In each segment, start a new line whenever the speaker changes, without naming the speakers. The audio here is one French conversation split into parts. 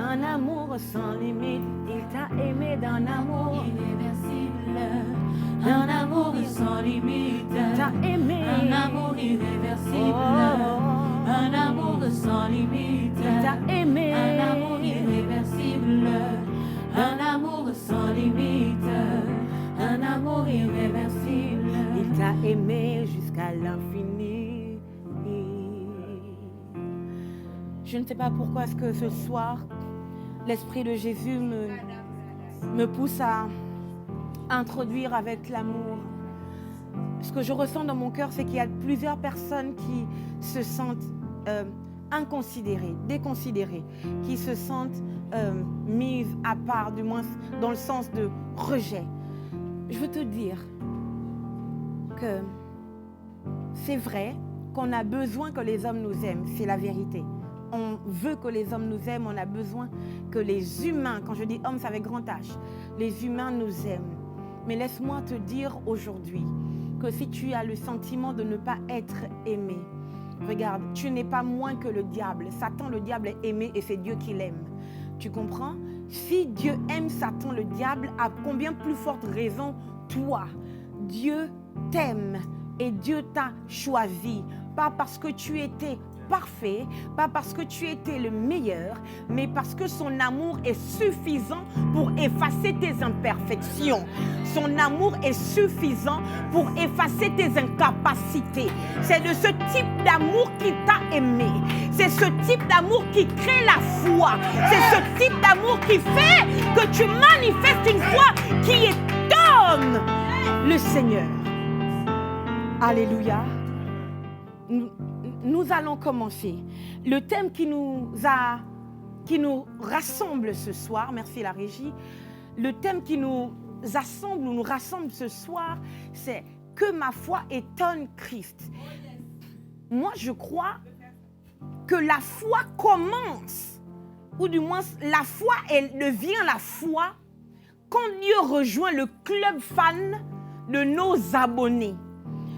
un amour sans limite. Il t'a aimé d'un amour irréversible. Un amour sans limite. Il t'a aimé. Un amour irréversible. Un amour sans limite. Il t'a aimé. Un amour irréversible. Un amour sans limite. Un amour irréversible. Il t'a aimé jusqu'à l'infini. Je ne sais pas pourquoi est-ce que ce soir, l'Esprit de Jésus me pousse à introduire avec l'amour. Ce que je ressens dans mon cœur, c'est qu'il y a plusieurs personnes qui se sentent inconsidérées, déconsidérées, qui se sentent mises à part, du moins dans le sens de rejet. Je veux te dire que c'est vrai qu'on a besoin que les hommes nous aiment, c'est la vérité. On veut que les hommes nous aiment, on a besoin que les humains, quand je dis hommes, c'est avec grand H, les humains nous aiment. Mais laisse-moi te dire aujourd'hui que si tu as le sentiment de ne pas être aimé, regarde, tu n'es pas moins que le diable. Satan, le diable est aimé et c'est Dieu qui l'aime. Tu comprends? Si Dieu aime Satan, le diable, à combien plus forte raison, toi, Dieu t'aime et Dieu t'a choisi. Pas parce que tu étais parfait, pas parce que tu étais le meilleur, mais parce que son amour est suffisant pour effacer tes imperfections. Son amour est suffisant pour effacer tes incapacités. C'est de ce type d'amour qui t'a aimé. C'est ce type d'amour qui crée la foi. C'est ce type d'amour qui fait que tu manifestes une foi qui étonne le Seigneur. Alléluia. Nous allons commencer. Le thème qui nous rassemble ce soir, merci la régie, le thème qui nous assemble ou nous rassemble ce soir, c'est que ma foi étonne Christ. Moi, je crois que la foi commence, ou du moins la foi, elle devient la foi quand Dieu rejoint le club fan de nos abonnés.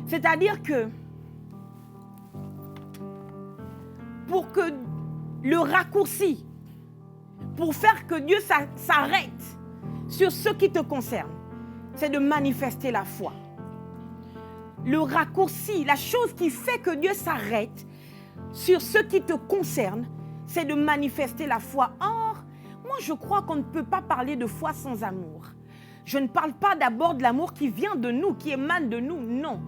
C'est-à-dire que pour que le raccourci, pour faire que Dieu s'arrête sur ce qui te concerne, c'est de manifester la foi. Le raccourci, la chose qui fait que Dieu s'arrête sur ce qui te concerne, c'est de manifester la foi. Or, moi je crois qu'on ne peut pas parler de foi sans amour. Je ne parle pas d'abord de l'amour qui vient de nous, qui émane de nous, non.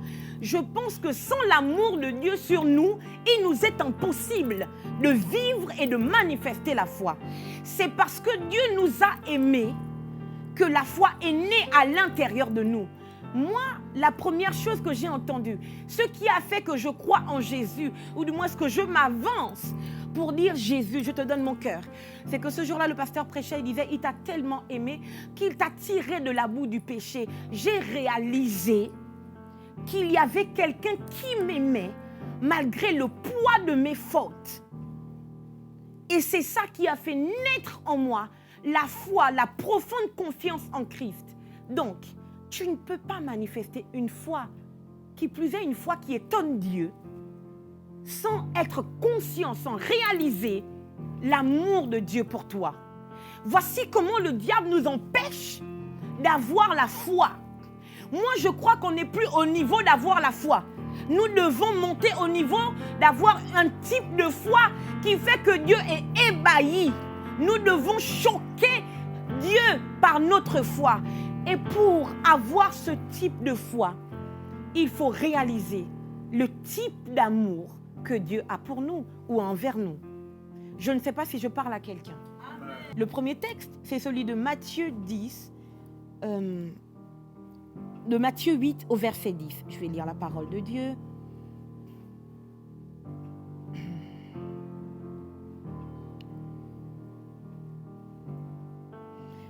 Je pense que sans l'amour de Dieu sur nous, il nous est impossible de vivre et de manifester la foi. C'est parce que Dieu nous a aimés que la foi est née à l'intérieur de nous. Moi, la première chose que j'ai entendue, ce qui a fait que je crois en Jésus, ou du moins ce que je m'avance pour dire Jésus, je te donne mon cœur, c'est que ce jour-là, le pasteur prêchait, il disait, il t'a tellement aimé qu'il t'a tiré de la boue du péché. J'ai réalisé qu'il y avait quelqu'un qui m'aimait malgré le poids de mes fautes. Et c'est ça qui a fait naître en moi la foi, la profonde confiance en Christ. Donc, tu ne peux pas manifester une foi, qui plus est une foi qui étonne Dieu, sans être conscient, sans réaliser l'amour de Dieu pour toi. Voici comment le diable nous empêche d'avoir la foi. Moi, je crois qu'on n'est plus au niveau d'avoir la foi. Nous devons monter au niveau d'avoir un type de foi qui fait que Dieu est ébahi. Nous devons choquer Dieu par notre foi. Et pour avoir ce type de foi, il faut réaliser le type d'amour que Dieu a pour nous ou envers nous. Je ne sais pas si je parle à quelqu'un. Amen. Le premier texte, c'est celui de Matthieu 10, de Matthieu 8 au verset 10. Je vais lire la parole de Dieu.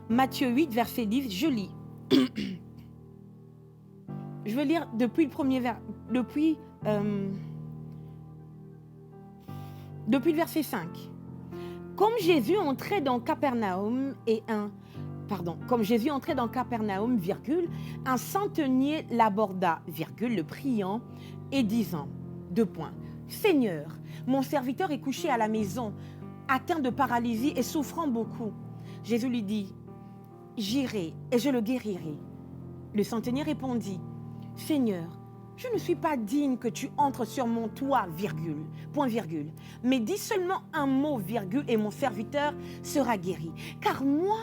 Matthieu 8, verset 10, je lis. Je vais lire depuis le premier depuis le verset 5. Comme Jésus entrait dans Capernaum virgule, un centenier l'aborda, virgule, le priant et disant, : Seigneur, mon serviteur est couché à la maison, atteint de paralysie et souffrant beaucoup. Jésus lui dit, j'irai et je le guérirai. Le centenier répondit, Seigneur, je ne suis pas digne que tu entres sur mon toit, virgule, point virgule. Mais dis seulement un mot, virgule, et mon serviteur sera guéri. Car moi,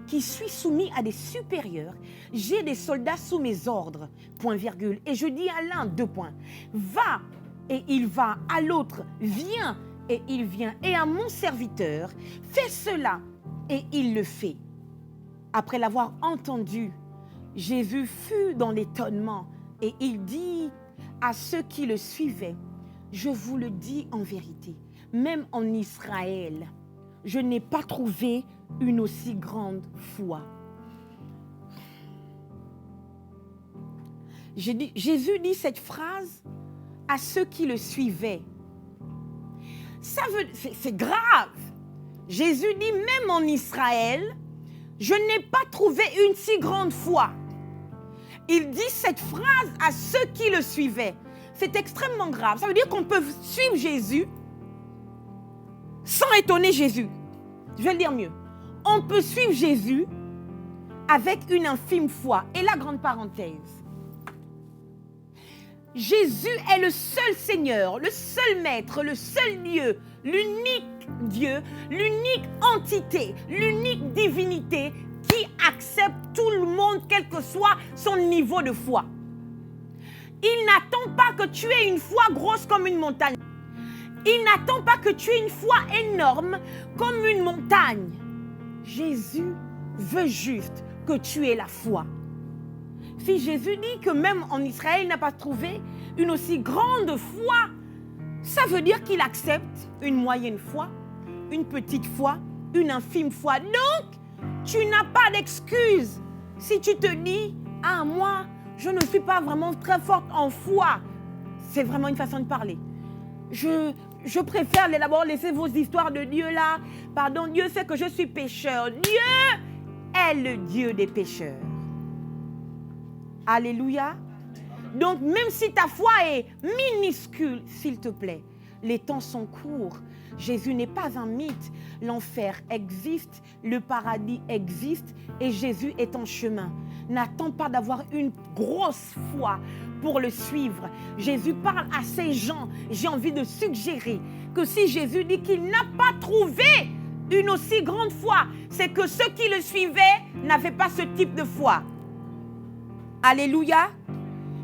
qui suis soumis à des supérieurs, j'ai des soldats sous mes ordres, point virgule. Et je dis à l'un, deux points, va, et il va, à l'autre, viens, et il vient, et à mon serviteur, fais cela, et il le fait. Après l'avoir entendu, Jésus fut dans l'étonnement, et il dit à ceux qui le suivaient, je vous le dis en vérité, même en Israël, je n'ai pas trouvé une aussi grande foi. Jésus dit cette phrase à ceux qui le suivaient. C'est grave. Jésus dit, même en Israël, je n'ai pas trouvé une si grande foi. Il dit cette phrase à ceux qui le suivaient. C'est extrêmement grave. Ça veut dire qu'on peut suivre Jésus sans étonner Jésus. Je vais le dire mieux. On peut suivre Jésus avec une infime foi. Et la grande parenthèse. Jésus est le seul Seigneur, le seul Maître, le seul Dieu, l'unique entité, l'unique divinité qui accepte tout le monde, quel que soit son niveau de foi. Il n'attend pas que tu aies une foi grosse comme une montagne. Il n'attend pas que tu aies une foi énorme comme une montagne. Jésus veut juste que tu aies la foi. Si Jésus dit que même en Israël, il n'a pas trouvé une aussi grande foi, ça veut dire qu'il accepte une moyenne foi, une petite foi, une infime foi. Donc, tu n'as pas d'excuse si tu te dis « Ah, moi, je ne suis pas vraiment très forte en foi. » C'est vraiment une façon de parler. Je préfère d'abord laisser vos histoires de Dieu là. Pardon, Dieu sait que je suis pécheur. Dieu est le Dieu des pécheurs. Alléluia. Donc, même si ta foi est minuscule, s'il te plaît, les temps sont courts. Jésus n'est pas un mythe. L'enfer existe, le paradis existe et Jésus est en chemin. N'attends pas d'avoir une grosse foi pour le suivre. Jésus parle à ces gens. J'ai envie de suggérer que si Jésus dit qu'il n'a pas trouvé une aussi grande foi, c'est que ceux qui le suivaient n'avaient pas ce type de foi. Alléluia.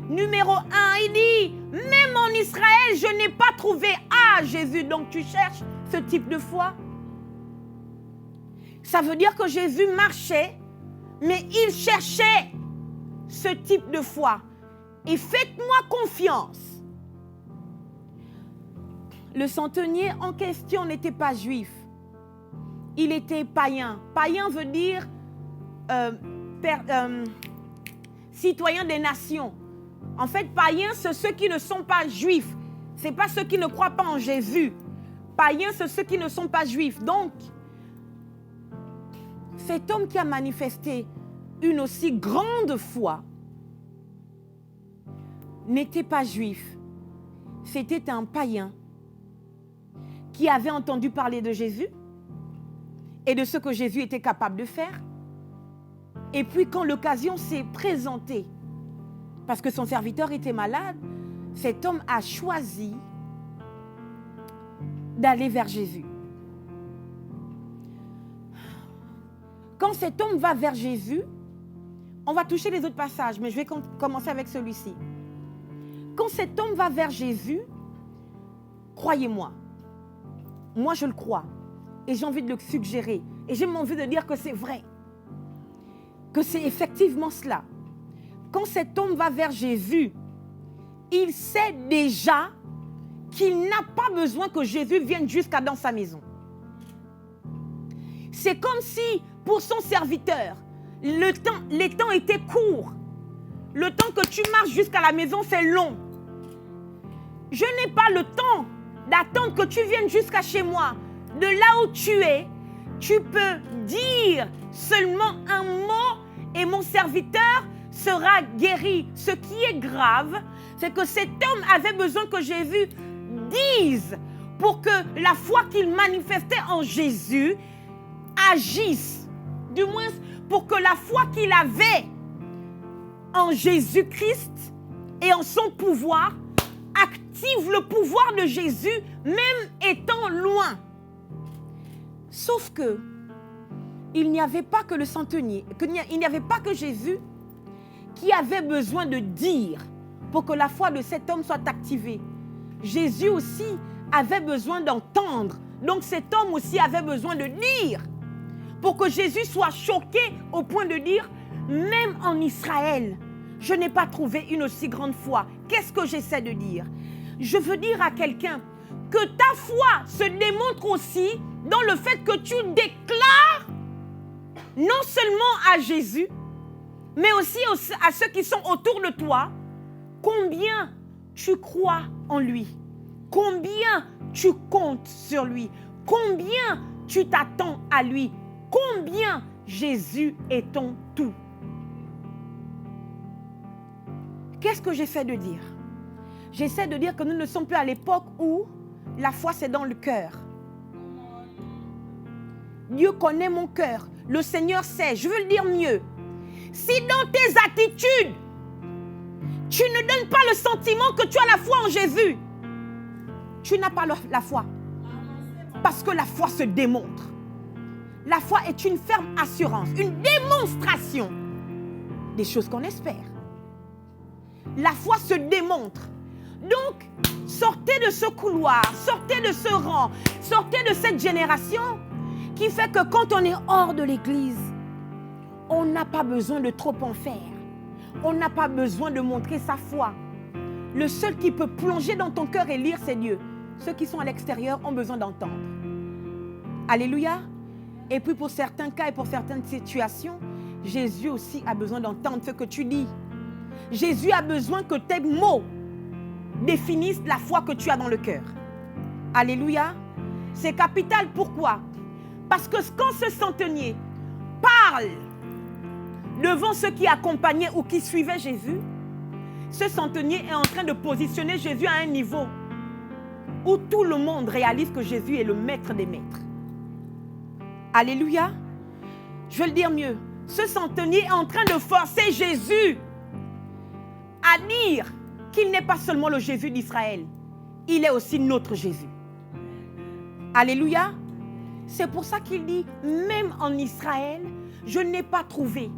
Numéro 1, il dit, même en Israël, je n'ai pas trouvé. Ah, Jésus, donc tu cherches ce type de foi? Ça veut dire que Jésus marchait, mais il cherchait ce type de foi. Et faites-moi confiance. Le centenier en question n'était pas juif. Il était païen. Païen veut dire citoyen des nations. En fait, païens, c'est ceux qui ne sont pas juifs. Ce n'est pas ceux qui ne croient pas en Jésus. Païens, c'est ceux qui ne sont pas juifs. Donc, cet homme qui a manifesté une aussi grande foi n'était pas juif. C'était un païen qui avait entendu parler de Jésus et de ce que Jésus était capable de faire. Et puis, quand l'occasion s'est présentée, parce que son serviteur était malade, cet homme a choisi d'aller vers Jésus. Quand cet homme va vers Jésus, on va toucher les autres passages, mais je vais commencer avec celui-ci. Quand cet homme va vers Jésus, croyez-moi, moi je le crois, et j'ai envie de le suggérer, et j'ai envie de dire que c'est vrai, que c'est effectivement cela. Quand cet homme va vers Jésus, il sait déjà qu'il n'a pas besoin que Jésus vienne jusqu'à dans sa maison. C'est comme si, pour son serviteur, les temps étaient courts. Le temps que tu marches jusqu'à la maison, c'est long. Je n'ai pas le temps d'attendre que tu viennes jusqu'à chez moi. De là où tu es, tu peux dire seulement un mot et mon serviteur sera guéri. Ce qui est grave, c'est que cet homme avait besoin que Jésus dise pour que la foi qu'il manifestait en Jésus agisse. Du moins, pour que la foi qu'il avait en Jésus-Christ et en son pouvoir active le pouvoir de Jésus, même étant loin. Sauf que il n'y avait pas que le centenier, il n'y avait pas que Jésus qui avait besoin de dire pour que la foi de cet homme soit activée. Jésus aussi avait besoin d'entendre. Donc cet homme aussi avait besoin de dire pour que Jésus soit choqué au point de dire, même en Israël, je n'ai pas trouvé une aussi grande foi. Qu'est-ce que j'essaie de dire? Je veux dire à quelqu'un que ta foi se démontre aussi dans le fait que tu déclares non seulement à Jésus, mais aussi à ceux qui sont autour de toi, combien tu crois en lui, combien tu comptes sur lui, combien tu t'attends à lui, combien Jésus est ton tout. Qu'est-ce que j'essaie de dire? J'essaie de dire que nous ne sommes plus à l'époque où la foi c'est dans le cœur. Dieu connaît mon cœur. Le Seigneur sait. Je veux le dire mieux. Si dans tes attitudes, tu ne donnes pas le sentiment que tu as la foi en Jésus, tu n'as pas la foi. Parce que la foi se démontre. La foi est une ferme assurance, une démonstration des choses qu'on espère. La foi se démontre. Donc, sortez de ce couloir, sortez de ce rang, sortez de cette génération qui fait que quand on est hors de l'église, on n'a pas besoin de trop en faire. On n'a pas besoin de montrer sa foi. Le seul qui peut plonger dans ton cœur et lire, c'est Dieu. Ceux qui sont à l'extérieur ont besoin d'entendre. Alléluia. Et puis pour certains cas et pour certaines situations, Jésus aussi a besoin d'entendre ce que tu dis. Jésus a besoin que tes mots définissent la foi que tu as dans le cœur. Alléluia. C'est capital. Pourquoi? Parce que quand ce centenier parle devant ceux qui accompagnaient ou qui suivaient Jésus, ce centenier est en train de positionner Jésus à un niveau où tout le monde réalise que Jésus est le maître des maîtres. Alléluia. Je vais le dire mieux. Ce centenier est en train de forcer Jésus à dire qu'il n'est pas seulement le Jésus d'Israël, il est aussi notre Jésus. Alléluia. C'est pour ça qu'il dit, même en Israël, je n'ai pas trouvé.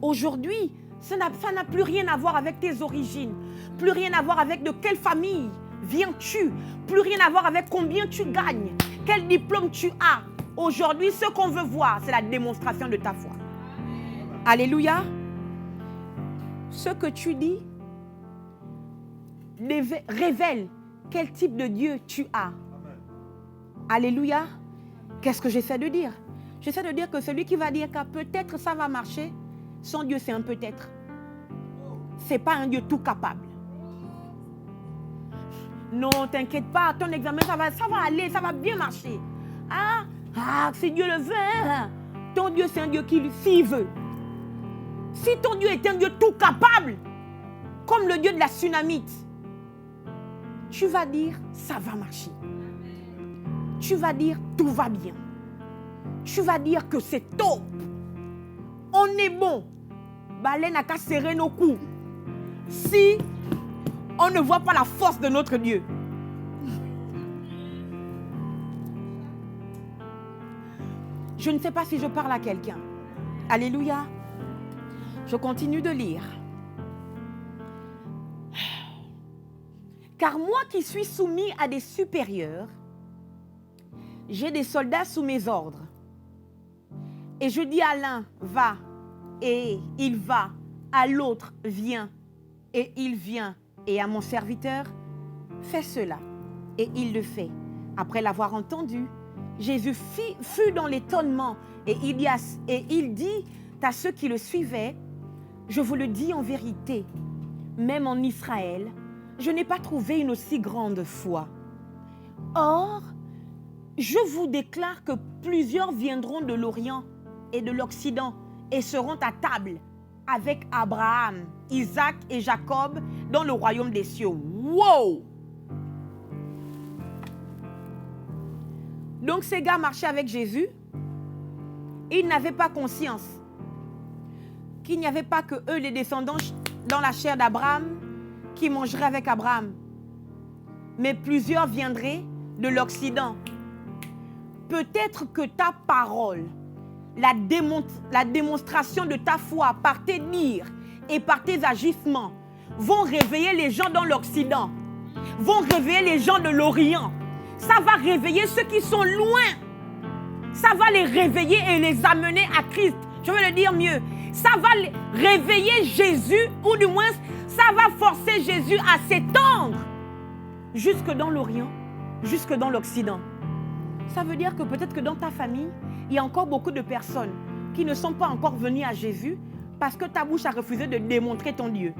Aujourd'hui, ça n'a plus rien à voir avec tes origines, plus rien à voir avec de quelle famille viens-tu, plus rien à voir avec combien tu gagnes, quel diplôme tu as. Aujourd'hui, ce qu'on veut voir, c'est la démonstration de ta foi. Alléluia. Ce que tu dis révèle quel type de Dieu tu as. Alléluia. Qu'est-ce que j'essaie de dire? J'essaie de dire que celui qui va dire que peut-être ça va marcher, son Dieu c'est un peut-être. C'est pas un Dieu tout capable. Non, t'inquiète pas, ton examen ça va aller, ça va bien marcher. Si Dieu le veut, ton Dieu c'est un Dieu qui s'il veut. Si ton Dieu est un Dieu tout capable, comme le Dieu de la tsunamite, tu vas dire ça va marcher. Tu vas dire tout va bien. Tu vas dire que c'est top. On est bon. Baleine n'a qu'à serrer nos coups. Si on ne voit pas la force de notre Dieu. Je ne sais pas si je parle à quelqu'un. Alléluia. Je continue de lire. Car moi qui suis soumis à des supérieurs, j'ai des soldats sous mes ordres. Et je dis à l'un, va, et il va. À l'autre, viens, et il vient. Et à mon serviteur, fais cela. Et il le fait. Après l'avoir entendu, Jésus fut dans l'étonnement. Et il dit à ceux qui le suivaient, je vous le dis en vérité, même en Israël, je n'ai pas trouvé une aussi grande foi. Or, je vous déclare que plusieurs viendront de l'Orient et de l'Occident et seront à table avec Abraham, Isaac et Jacob dans le royaume des cieux. Wow! Donc ces gars marchaient avec Jésus. Ils n'avaient pas conscience qu'il n'y avait pas que eux, les descendants dans la chair d'Abraham, qui mangeraient avec Abraham. Mais plusieurs viendraient de l'Occident. Peut-être que ta parole, la démonstration de ta foi par tes dires et par tes agissements vont réveiller les gens dans l'Occident, vont réveiller les gens de l'Orient. Ça va réveiller ceux qui sont loin. Ça va les réveiller et les amener à Christ. Je vais le dire mieux. Ça va réveiller Jésus, ou du moins, ça va forcer Jésus à s'étendre jusque dans l'Orient, jusque dans l'Occident. Ça veut dire que peut-être que dans ta famille, il y a encore beaucoup de personnes qui ne sont pas encore venues à Jésus parce que ta bouche a refusé de démontrer ton Dieu.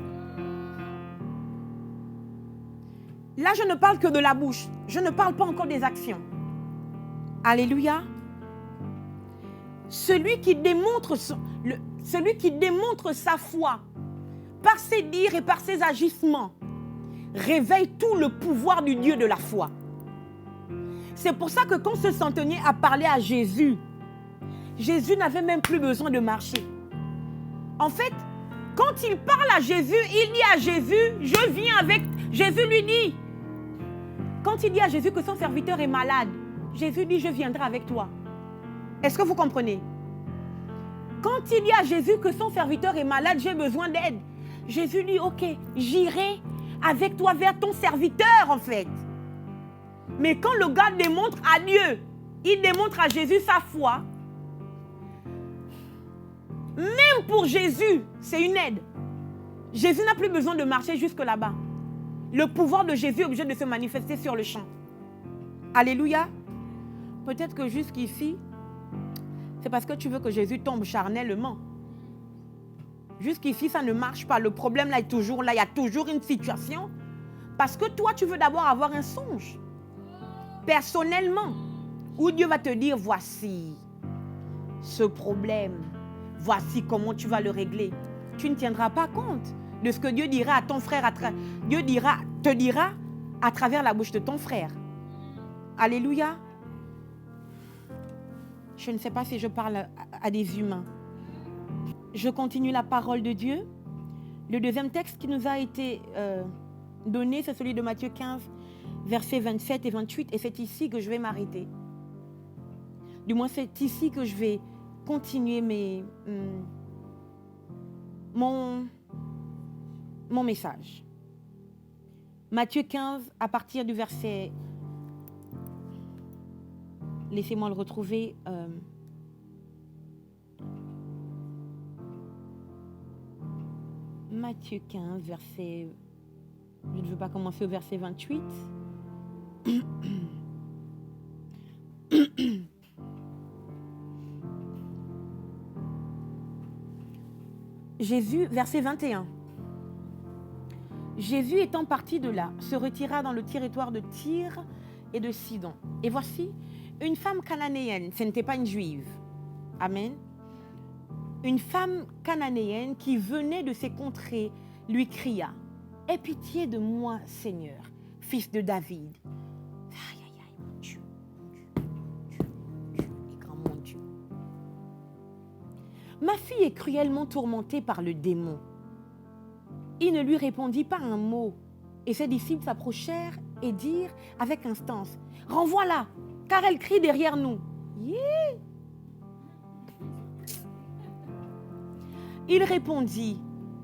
Là, je ne parle que de la bouche. Je ne parle pas encore des actions. Alléluia. Celui qui démontre sa foi par ses dires et par ses agissements réveille tout le pouvoir du Dieu de la foi. C'est pour ça que quand ce centenier a parlé à Jésus, Jésus n'avait même plus besoin de marcher. En fait, quand il parle à Jésus, il dit à Jésus, je viens avec... Jésus lui dit, quand il dit à Jésus que son serviteur est malade, Jésus dit, je viendrai avec toi. Est-ce que vous comprenez? Quand il dit à Jésus que son serviteur est malade, j'ai besoin d'aide, Jésus dit, ok, j'irai avec toi vers ton serviteur en fait. Mais quand le gars démontre à Dieu, il démontre à Jésus sa foi, même pour Jésus, c'est une aide. Jésus n'a plus besoin de marcher jusque là-bas. Le pouvoir de Jésus est obligé de se manifester sur le champ. Alléluia. Peut-être que jusqu'ici, c'est parce que tu veux que Jésus tombe charnellement. Jusqu'ici, ça ne marche pas. Le problème là est toujours là. Il y a toujours une situation. Parce que toi, tu veux d'abord avoir un songe. Personnellement. Où Dieu va te dire, voici ce problème. Voici comment tu vas le régler. Tu ne tiendras pas compte de ce que Dieu dira à ton frère. Dieu te dira à travers la bouche de ton frère. Alléluia. Je ne sais pas si je parle à des humains. Je continue la parole de Dieu. Le deuxième texte qui nous a été donné, c'est celui de Matthieu 15, versets 27 et 28. Et c'est ici que je vais m'arrêter. Du moins, c'est ici que je vais continuer mon message. Matthieu 15, à partir du verset... Laissez-moi le retrouver. Matthieu 15, verset... Je ne veux pas commencer au verset 28. Jésus, verset 21. Jésus étant parti de là, se retira dans le territoire de Tyr et de Sidon. Et voici, une femme cananéenne, ce n'était pas une juive. Amen. Une femme cananéenne qui venait de ces contrées lui cria, « Aie pitié de moi, Seigneur, fils de David. » Aïe, aïe, aïe, mon Dieu, grand mon Dieu. Ma fille est cruellement tourmentée par le démon. Il ne lui répondit pas un mot. Et ses disciples s'approchèrent et dirent avec instance, « Renvoie-la, car elle crie derrière nous. » Yeah. Il répondit,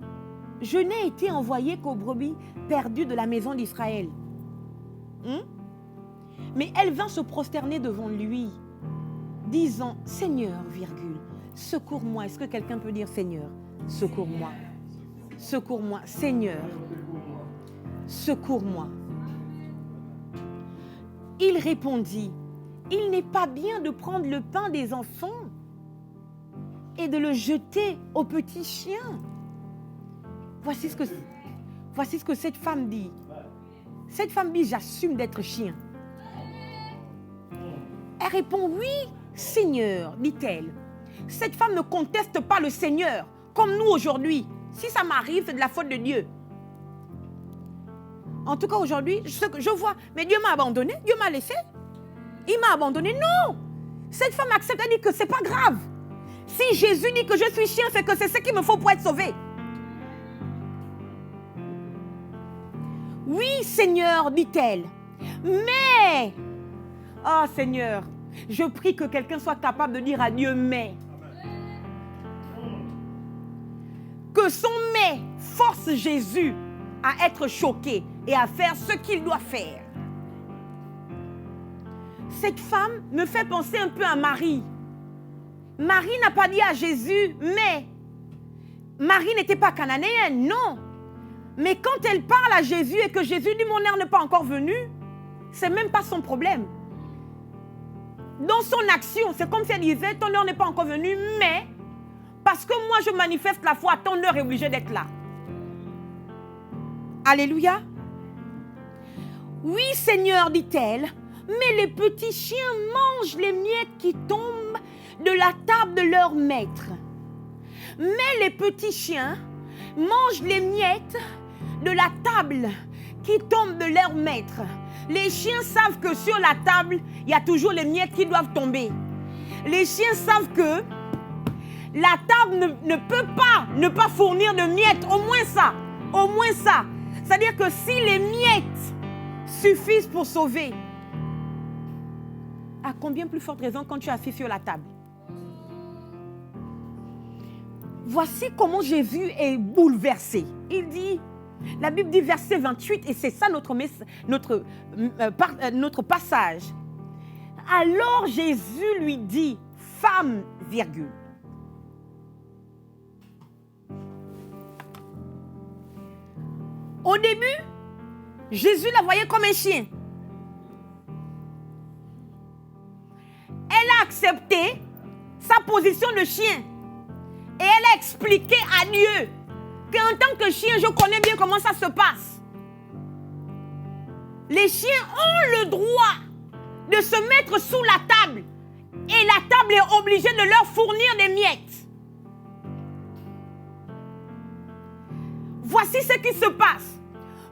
« Je n'ai été envoyé qu'aux brebis perdues de la maison d'Israël. » Mais elle vint se prosterner devant lui, disant, « Seigneur, virgule, secours-moi. » Est-ce que quelqu'un peut dire, « Seigneur, secours-moi. Secours-moi, Seigneur, secours-moi. » Il répondit, « Il n'est pas bien de prendre le pain des enfants et de le jeter aux petits chiens. » Voici ce que cette femme dit. Cette femme dit, « J'assume d'être chien. » Elle répond, « Oui, Seigneur, dit-elle. » Cette femme ne conteste pas le Seigneur, comme nous aujourd'hui. Si ça m'arrive, c'est de la faute de Dieu. En tout cas, aujourd'hui, je vois, mais Dieu m'a abandonné, Dieu m'a laissé. Il m'a abandonné. Non. Cette femme accepte, elle dit que ce n'est pas grave. Si Jésus dit que je suis chien, c'est que c'est ce qu'il me faut pour être sauvé. Oui, Seigneur, dit-elle. Mais, oh Seigneur, je prie que quelqu'un soit capable de dire à Dieu mais. Que son mais force Jésus à être choqué et à faire ce qu'il doit faire. Cette femme me fait penser un peu à Marie. Marie n'a pas dit à Jésus, mais Marie n'était pas cananéenne, non. Mais quand elle parle à Jésus et que Jésus dit mon heure n'est pas encore venue, c'est même pas son problème. Dans son action, c'est comme si elle disait ton heure n'est pas encore venue, mais parce que moi je manifeste la foi, ton heure est obligée d'être là. Alléluia. Oui, Seigneur, dit-elle, mais les petits chiens mangent les miettes qui tombent de la table de leur maître. Mais les petits chiens mangent les miettes de la table qui tombent de leur maître. Les chiens savent que sur la table, il y a toujours les miettes qui doivent tomber. Les chiens savent que la table ne peut pas ne pas fournir de miettes. Au moins ça. Au moins ça. C'est-à-dire que si les miettes suffisent pour sauver, à combien plus forte raison quand tu es assis sur la table? Voici comment Jésus est bouleversé. Il dit, la Bible dit verset 28, et c'est ça notre passage. Alors Jésus lui dit, femme, virgule. Au début, Jésus la voyait comme un chien. Elle a accepté sa position de chien. Et elle a expliqué à Dieu qu'en tant que chien, je connais bien comment ça se passe. Les chiens ont le droit de se mettre sous la table. Et la table est obligée de leur fournir des miettes. Voici ce qui se passe.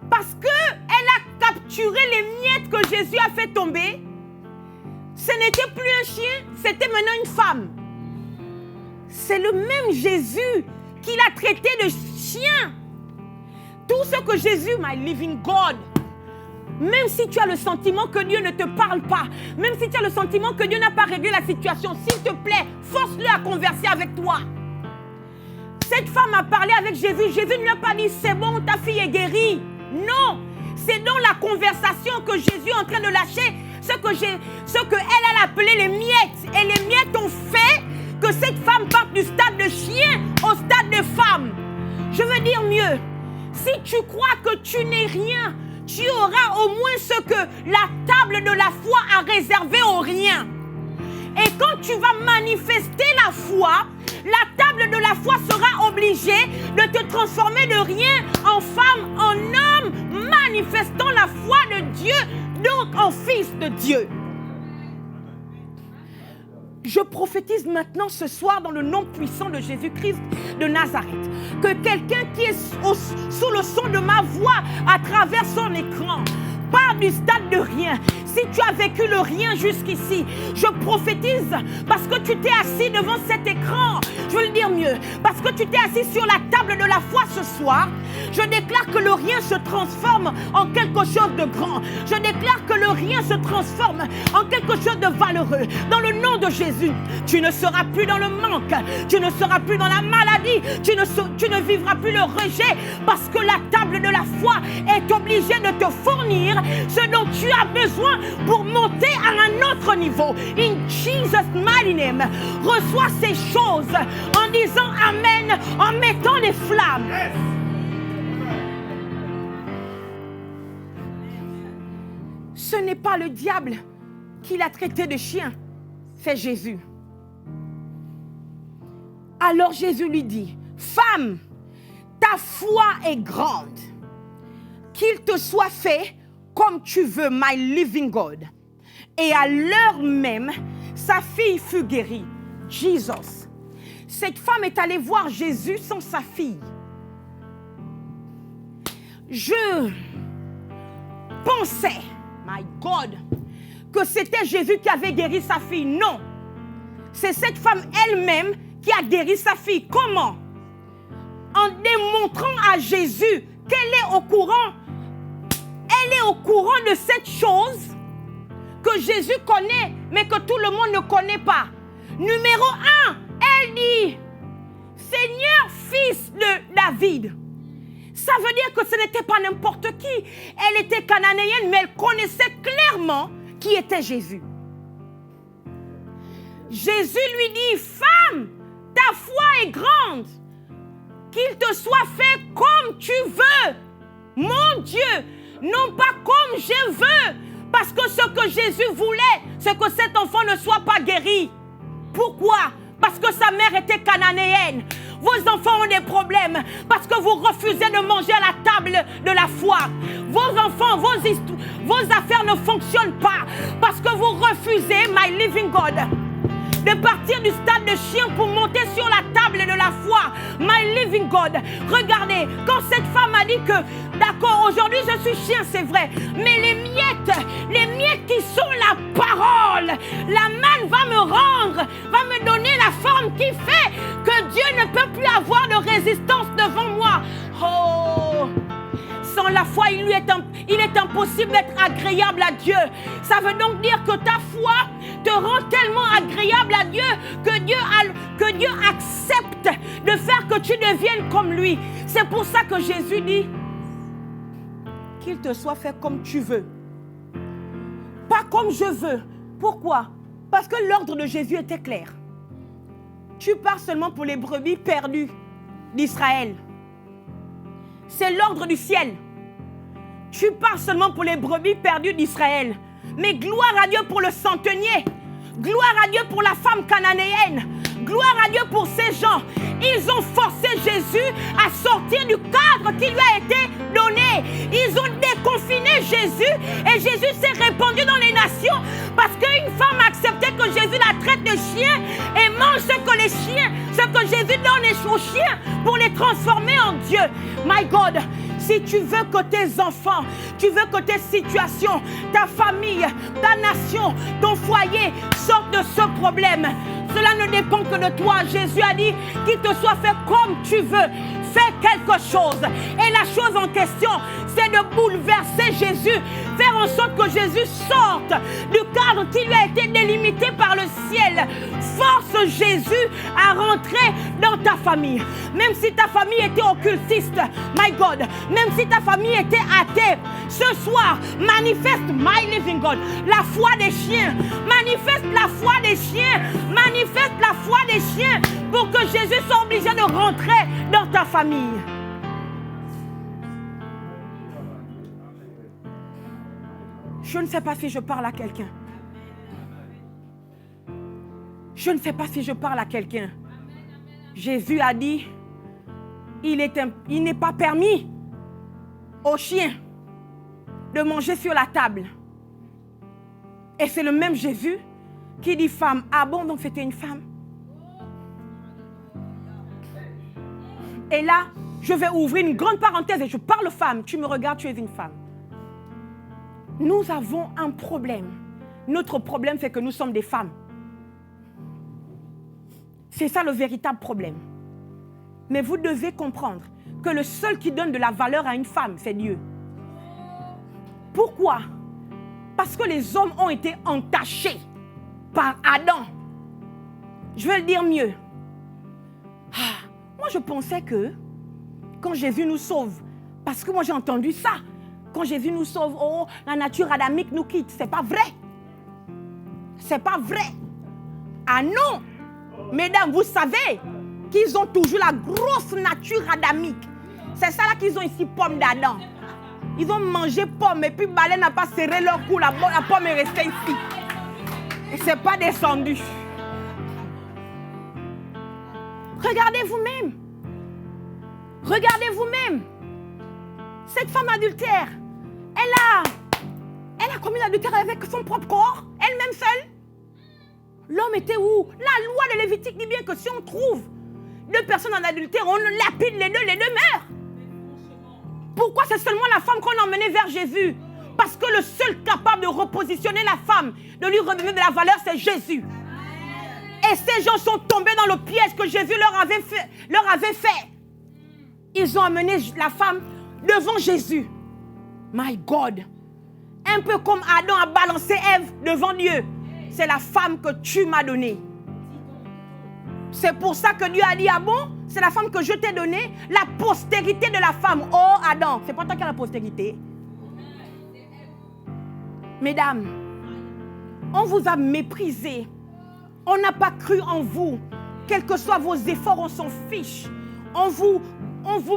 Parce qu'elle a capturé les miettes que Jésus a fait tomber, ce n'était plus un chien, c'était maintenant une femme. C'est le même Jésus qui l'a traité de chien. Tout ce que Jésus, my living God, même si tu as le sentiment que Dieu ne te parle pas, même si tu as le sentiment que Dieu n'a pas réglé la situation, s'il te plaît, force-le à converser avec toi. Cette femme a parlé avec Jésus. Jésus ne lui a pas dit, c'est bon, ta fille est guérie. Non, c'est dans la conversation que Jésus est en train de lâcher ce qu'elle a appelé les miettes. Et les miettes ont fait que cette femme parte du stade de chien au stade de femme. Je veux dire mieux, si tu crois que tu n'es rien, tu auras au moins ce que la table de la foi a réservé au rien. Et quand tu vas manifester la foi, la table de la foi sera obligée de te transformer de rien en femme, en homme, manifestant la foi de Dieu, donc en fils de Dieu. Je prophétise maintenant ce soir dans le nom puissant de Jésus-Christ de Nazareth que quelqu'un qui est sous le son de ma voix à travers son écran part du stade de rien. Si tu as vécu le rien jusqu'ici, je prophétise parce que tu t'es assis devant cet écran. Je veux le dire mieux, parce que tu t'es assis sur la table de la foi ce soir. Je déclare que le rien se transforme en quelque chose de grand. Je déclare que le rien se transforme en quelque chose de valeureux. Dans le nom de Jésus, tu ne seras plus dans le manque. Tu ne seras plus dans la maladie. Tu ne vivras plus le rejet parce que la table de la foi est obligée de te fournir ce dont tu as besoin pour monter à un autre niveau. In Jesus' mighty name, reçois ces choses en disant Amen, en mettant des flammes. Yes. Ce n'est pas le diable qui l'a traité de chien, c'est Jésus. Alors Jésus lui dit, femme, ta foi est grande, qu'il te soit fait comme tu veux, my living God. Et à l'heure même, sa fille fut guérie. Jesus. Cette femme est allée voir Jésus sans sa fille. Je pensais, my God, que c'était Jésus qui avait guéri sa fille. Non. C'est cette femme elle-même qui a guéri sa fille. Comment? En démontrant à Jésus qu'elle est au courant. Elle est au courant de cette chose que Jésus connaît, mais que tout le monde ne connaît pas. Numéro 1, elle dit, Seigneur, fils de David. Ça veut dire que ce n'était pas n'importe qui. Elle était cananéenne, mais elle connaissait clairement qui était Jésus. Jésus lui dit, femme, ta foi est grande. Qu'il te soit fait comme tu veux. Mon Dieu, non pas comme je veux. Parce que ce que Jésus voulait, c'est que cet enfant ne soit pas guéri. Pourquoi? Parce que sa mère était cananéenne. Vos enfants ont des problèmes parce que vous refusez de manger à la table de la foi. Vos enfants, vos affaires ne fonctionnent pas parce que vous refusez, my living God, de partir du stade de chien pour monter sur la table de la foi. My living God. Regardez, quand cette femme a dit que, d'accord, aujourd'hui je suis chien, c'est vrai, mais les miettes qui sont la parole, la manne va me rendre, va me donner la forme qui fait que Dieu ne peut plus avoir de résistance devant moi. Oh! Sans la foi, il est impossible d'être agréable à Dieu. Ça veut donc dire que ta foi te rend tellement agréable à Dieu que Dieu accepte de faire que tu deviennes comme lui. C'est pour ça que Jésus dit qu'il te soit fait comme tu veux. Pas comme je veux. Pourquoi? Parce que l'ordre de Jésus était clair. Tu pars seulement pour les brebis perdues d'Israël. C'est l'ordre du ciel. Tu pars seulement pour les brebis perdues d'Israël. Mais gloire à Dieu pour le centenier. Gloire à Dieu pour la femme cananéenne. Gloire à Dieu pour ces gens. Ils ont forcé Jésus à sortir du cadre qui lui a été donné. Ils ont déconfiné Jésus et Jésus s'est répandu dans les nations parce qu'une femme a accepté que Jésus la traite de chien et mange ce que Jésus donne aux chiens pour les transformer en Dieu. My God, si tu veux que tes enfants, tu veux que tes situations, ta famille, ta nation, ton foyer sortent de ce problème, cela ne dépend que de toi. Jésus a dit qu'il te soit fait comme tu veux. Fais quelque chose. Et la chose en question, c'est de bouleverser Jésus. Faire en sorte que Jésus sorte du cadre qui lui a été délimité par le ciel. Force Jésus à rentrer dans ta famille. Même si ta famille était occultiste, my God, même si ta famille était athée, ce soir, manifeste, my living God, la foi des chiens. Manifeste la foi des chiens. Manifeste la foi des chiens pour que Jésus soit obligé de rentrer dans ta famille. Je ne sais pas si je parle à quelqu'un. Je ne sais pas si je parle à quelqu'un. Jésus a dit, il n'est pas permis aux chiens de manger sur la table. Et c'est le même Jésus qui dit femme. Ah bon, donc c'était une femme. Et là, je vais ouvrir une grande parenthèse et je parle femme. Tu me regardes, tu es une femme. Nous avons un problème. Notre problème, c'est que nous sommes des femmes. C'est ça le véritable problème. Mais vous devez comprendre que le seul qui donne de la valeur à une femme, c'est Dieu. Pourquoi? Parce que les hommes ont été entachés par Adam. Je vais le dire mieux. Moi, je pensais que quand Jésus nous sauve, parce que moi j'ai entendu ça, quand Jésus nous sauve, oh, la nature adamique nous quitte. C'est pas vrai. C'est pas vrai. Ah non. Mesdames, vous savez qu'ils ont toujours la grosse nature adamique. C'est ça là qu'ils ont ici, pomme d'Adam. Ils ont mangé pomme et puis baleine n'a pas serré leur cou. La pomme est restée ici. Et c'est pas descendu. Regardez vous-même. Regardez vous-même. Cette femme adultère, elle a commis l'adultère avec son propre corps, elle-même seule. L'homme était où? La loi de Lévitique dit bien que si on trouve 2 personnes en adultère, on lapide les deux meurent. Pourquoi c'est seulement la femme qu'on a emmenée vers Jésus? Parce que le seul capable de repositionner la femme, de lui redonner de la valeur, c'est Jésus. Et ces gens sont tombés dans le piège que Jésus leur avait fait. Ils ont amené la femme devant Jésus. My God. Un peu comme Adam a balancé Ève devant Dieu. C'est la femme que tu m'as donnée. C'est pour ça que Dieu a dit, ah bon, c'est la femme que je t'ai donnée, la postérité de la femme. Oh Adam, c'est pas toi qui as la postérité. Mesdames, on vous a méprisé. On n'a pas cru en vous. Quels que soient vos efforts, on s'en fiche. On vous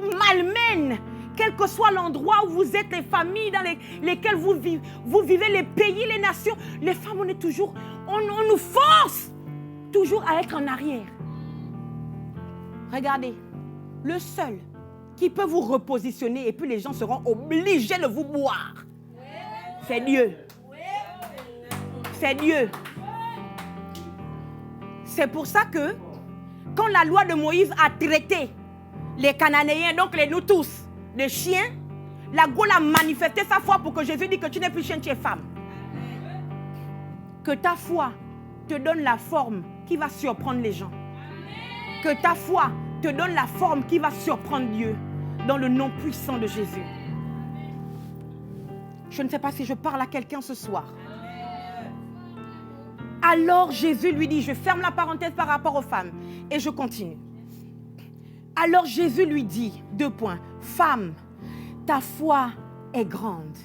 malmène. Quel que soit l'endroit où vous êtes, les familles dans lesquelles vous vivez, les pays, les nations, les femmes, on est toujours, on nous force toujours à être en arrière. Regardez, le seul qui peut vous repositionner et puis les gens seront obligés de vous boire, c'est Dieu. C'est Dieu. C'est pour ça que quand la loi de Moïse a traité les Cananéens, donc nous tous, de chiens, la Gaule a manifesté sa foi pour que Jésus dise que tu n'es plus chien, tu es femme. Que ta foi te donne la forme qui va surprendre les gens. Que ta foi te donne la forme qui va surprendre Dieu dans le nom puissant de Jésus. Je ne sais pas si je parle à quelqu'un ce soir. Alors Jésus lui dit, je ferme la parenthèse par rapport aux femmes et je continue. Alors Jésus lui dit, 2 points, femme, ta foi est grande.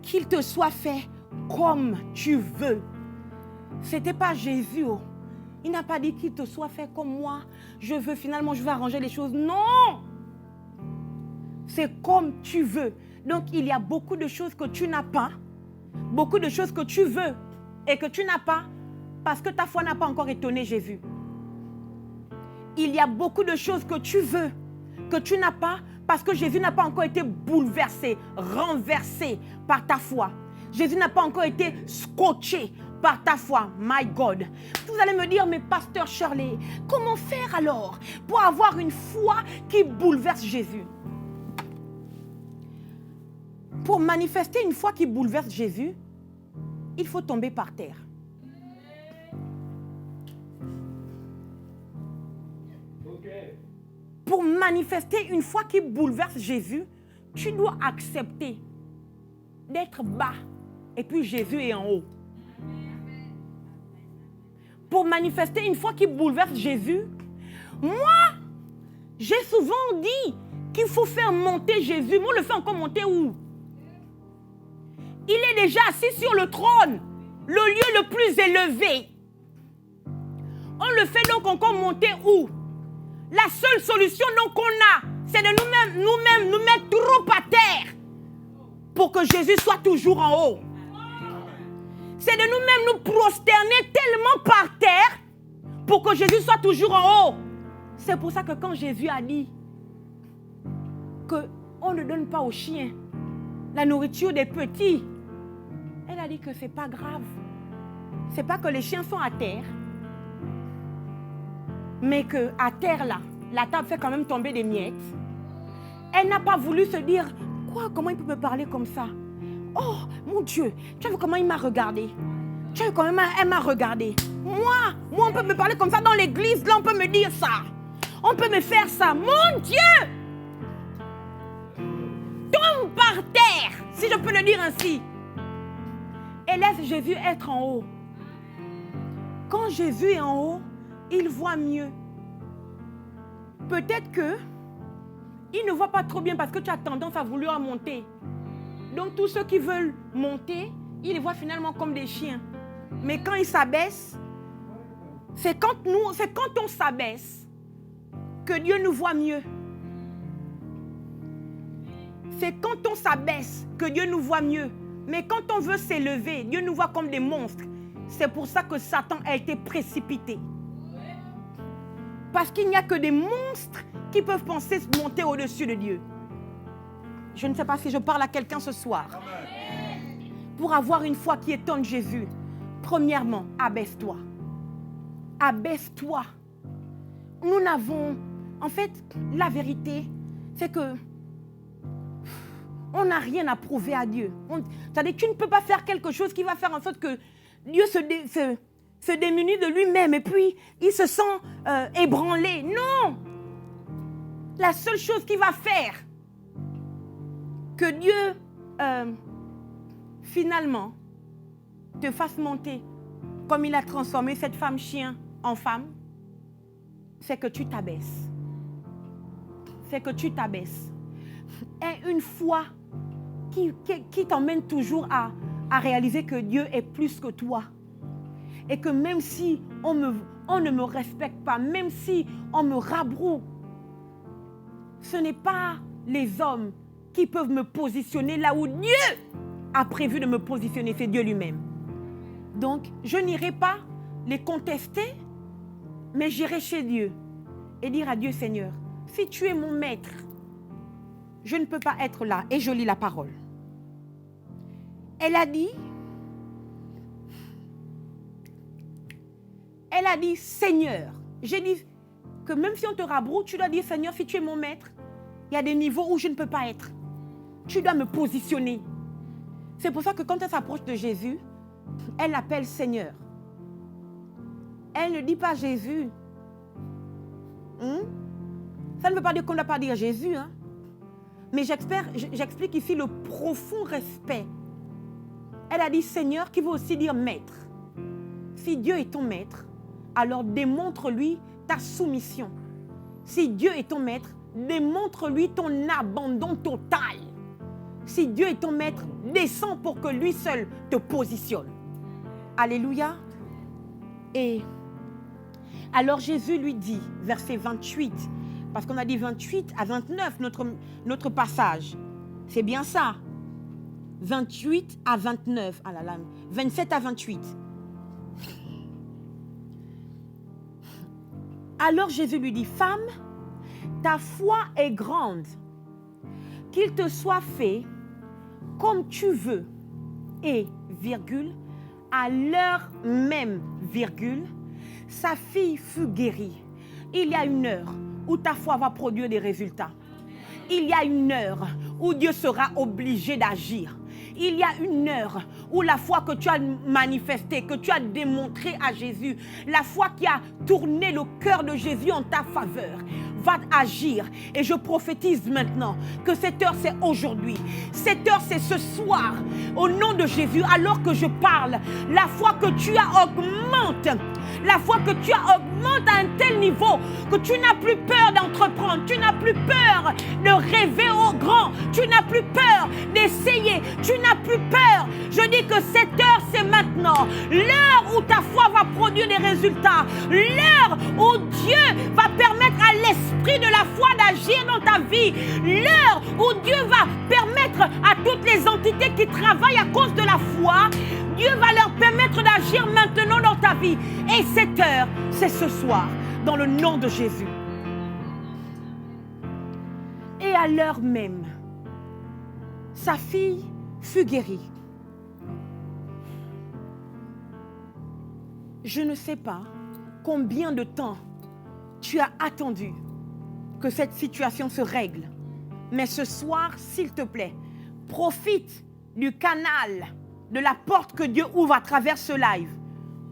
Qu'il te soit fait comme tu veux. Ce n'était pas Jésus. Oh. Il n'a pas dit qu'il te soit fait comme moi. Je veux, finalement, je vais arranger les choses. Non! C'est comme tu veux. Donc, il y a beaucoup de choses que tu n'as pas. Beaucoup de choses que tu veux et que tu n'as pas parce que ta foi n'a pas encore étonné Jésus. Il y a beaucoup de choses que tu veux, que tu n'as pas parce que Jésus n'a pas encore été bouleversé, renversé par ta foi. Jésus n'a pas encore été scotché par ta foi. My God. Vous allez me dire, mais pasteur Shirley, comment faire alors pour avoir une foi qui bouleverse Jésus? Pour manifester une foi qui bouleverse Jésus, il faut tomber par terre. Pour manifester une foi qui bouleverse Jésus, tu dois accepter d'être bas et puis Jésus est en haut. Pour manifester une foi qui bouleverse Jésus, moi, j'ai souvent dit qu'il faut faire monter Jésus. Mais on le fait encore monter où? Il est déjà assis sur le trône, le lieu le plus élevé. On le fait donc encore monter où? La seule solution donc qu'on a, c'est de nous-mêmes nous mettre trop à terre pour que Jésus soit toujours en haut. C'est de nous-mêmes nous prosterner tellement par terre pour que Jésus soit toujours en haut. C'est pour ça que quand Jésus a dit qu'on ne donne pas aux chiens la nourriture des petits, elle a dit que ce n'est pas grave. Ce n'est pas que les chiens sont à terre, mais qu'à terre là, la table fait quand même tomber des miettes. Elle n'a pas voulu se dire, quoi, comment il peut me parler comme ça? Oh, mon Dieu, tu as vu comment il m'a regardé? Tu as vu comment elle m'a regardé? Moi, on peut me parler comme ça dans l'église, là on peut me dire ça. On peut me faire ça. Mon Dieu! Tombe par terre, si je peux le dire ainsi. Et laisse Jésus être en haut. Quand Jésus est en haut, il voit mieux. Peut-être que il ne voit pas trop bien parce que tu as tendance à vouloir monter. Donc tous ceux qui veulent monter, il les voit finalement comme des chiens. Mais quand ils s'abaissent, c'est quand on s'abaisse que Dieu nous voit mieux. C'est quand on s'abaisse que Dieu nous voit mieux. Mais quand on veut s'élever, Dieu nous voit comme des monstres. C'est pour ça que Satan a été précipité. Parce qu'il n'y a que des monstres qui peuvent penser monter au-dessus de Dieu. Je ne sais pas si je parle à quelqu'un ce soir. Pour avoir une foi qui étonne Jésus, premièrement, abaisse-toi. Abaisse-toi. Nous n'avons... En fait, la vérité, c'est que On n'a rien à prouver à Dieu. C'est-à-dire, tu ne peux pas faire quelque chose qui va faire en sorte que Dieu se démunit de lui-même et puis il se sent ébranlé. Non! La seule chose qui va faire que Dieu, finalement, te fasse monter comme il a transformé cette femme chien en femme, c'est que tu t'abaisses. C'est que tu t'abaisses. Et une foi qui t'emmène toujours à réaliser que Dieu est plus que toi. Et que même si on ne me respecte pas, même si on me rabroue, ce n'est pas les hommes qui peuvent me positionner là où Dieu a prévu de me positionner, c'est Dieu lui-même. Donc, je n'irai pas les contester, mais j'irai chez Dieu et dire à Dieu, Seigneur, si tu es mon maître, je ne peux pas être là. Et je lis la parole. Elle a dit, Seigneur. J'ai dit que même si on te rabroue, tu dois dire, Seigneur, si tu es mon maître, il y a des niveaux où je ne peux pas être. Tu dois me positionner. C'est pour ça que quand elle s'approche de Jésus, elle l'appelle Seigneur. Elle ne dit pas Jésus. Ça ne veut pas dire qu'on ne doit pas dire Jésus. Mais j'explique ici le profond respect. Elle a dit Seigneur qui veut aussi dire maître. Si Dieu est ton maître, alors démontre-lui ta soumission. Si Dieu est ton maître, démontre-lui ton abandon total. Si Dieu est ton maître, descends pour que lui seul te positionne. Alléluia. Et alors Jésus lui dit, verset 28, parce qu'on a dit 28 à 29, notre passage. C'est bien ça. 28 à 29. Ah là là, 27 à 28. Alors Jésus lui dit, femme, ta foi est grande. Qu'il te soit fait comme tu veux. Et, virgule, à l'heure même, virgule, sa fille fut guérie. Il y a une heure où ta foi va produire des résultats. Il y a une heure où Dieu sera obligé d'agir. Il y a une heure où la foi que tu as manifestée, que tu as démontrée à Jésus, la foi qui a tourné le cœur de Jésus en ta faveur, va agir. Et je prophétise maintenant que cette heure c'est aujourd'hui. Cette heure c'est ce soir. Au nom de Jésus, alors que je parle, la foi que tu as augmente. La foi que tu as augmente à un tel niveau que tu n'as plus peur d'entreprendre, tu n'as plus peur de rêver au grand, tu n'as plus peur d'essayer, tu n'as plus peur. Je dis que cette heure c'est maintenant, l'heure où ta foi va produire des résultats, l'heure où Dieu va permettre à l'esprit de la foi d'agir dans ta vie, l'heure où Dieu va permettre à toutes les entités qui travaillent à cause de la foi, Dieu va leur permettre d'agir maintenant dans ta vie. Et cette heure, c'est ce soir, dans le nom de Jésus. Et à l'heure même, sa fille fut guérie. Je ne sais pas combien de temps tu as attendu que cette situation se règle. Mais ce soir, s'il te plaît, profite du canal, de la porte que Dieu ouvre à travers ce live.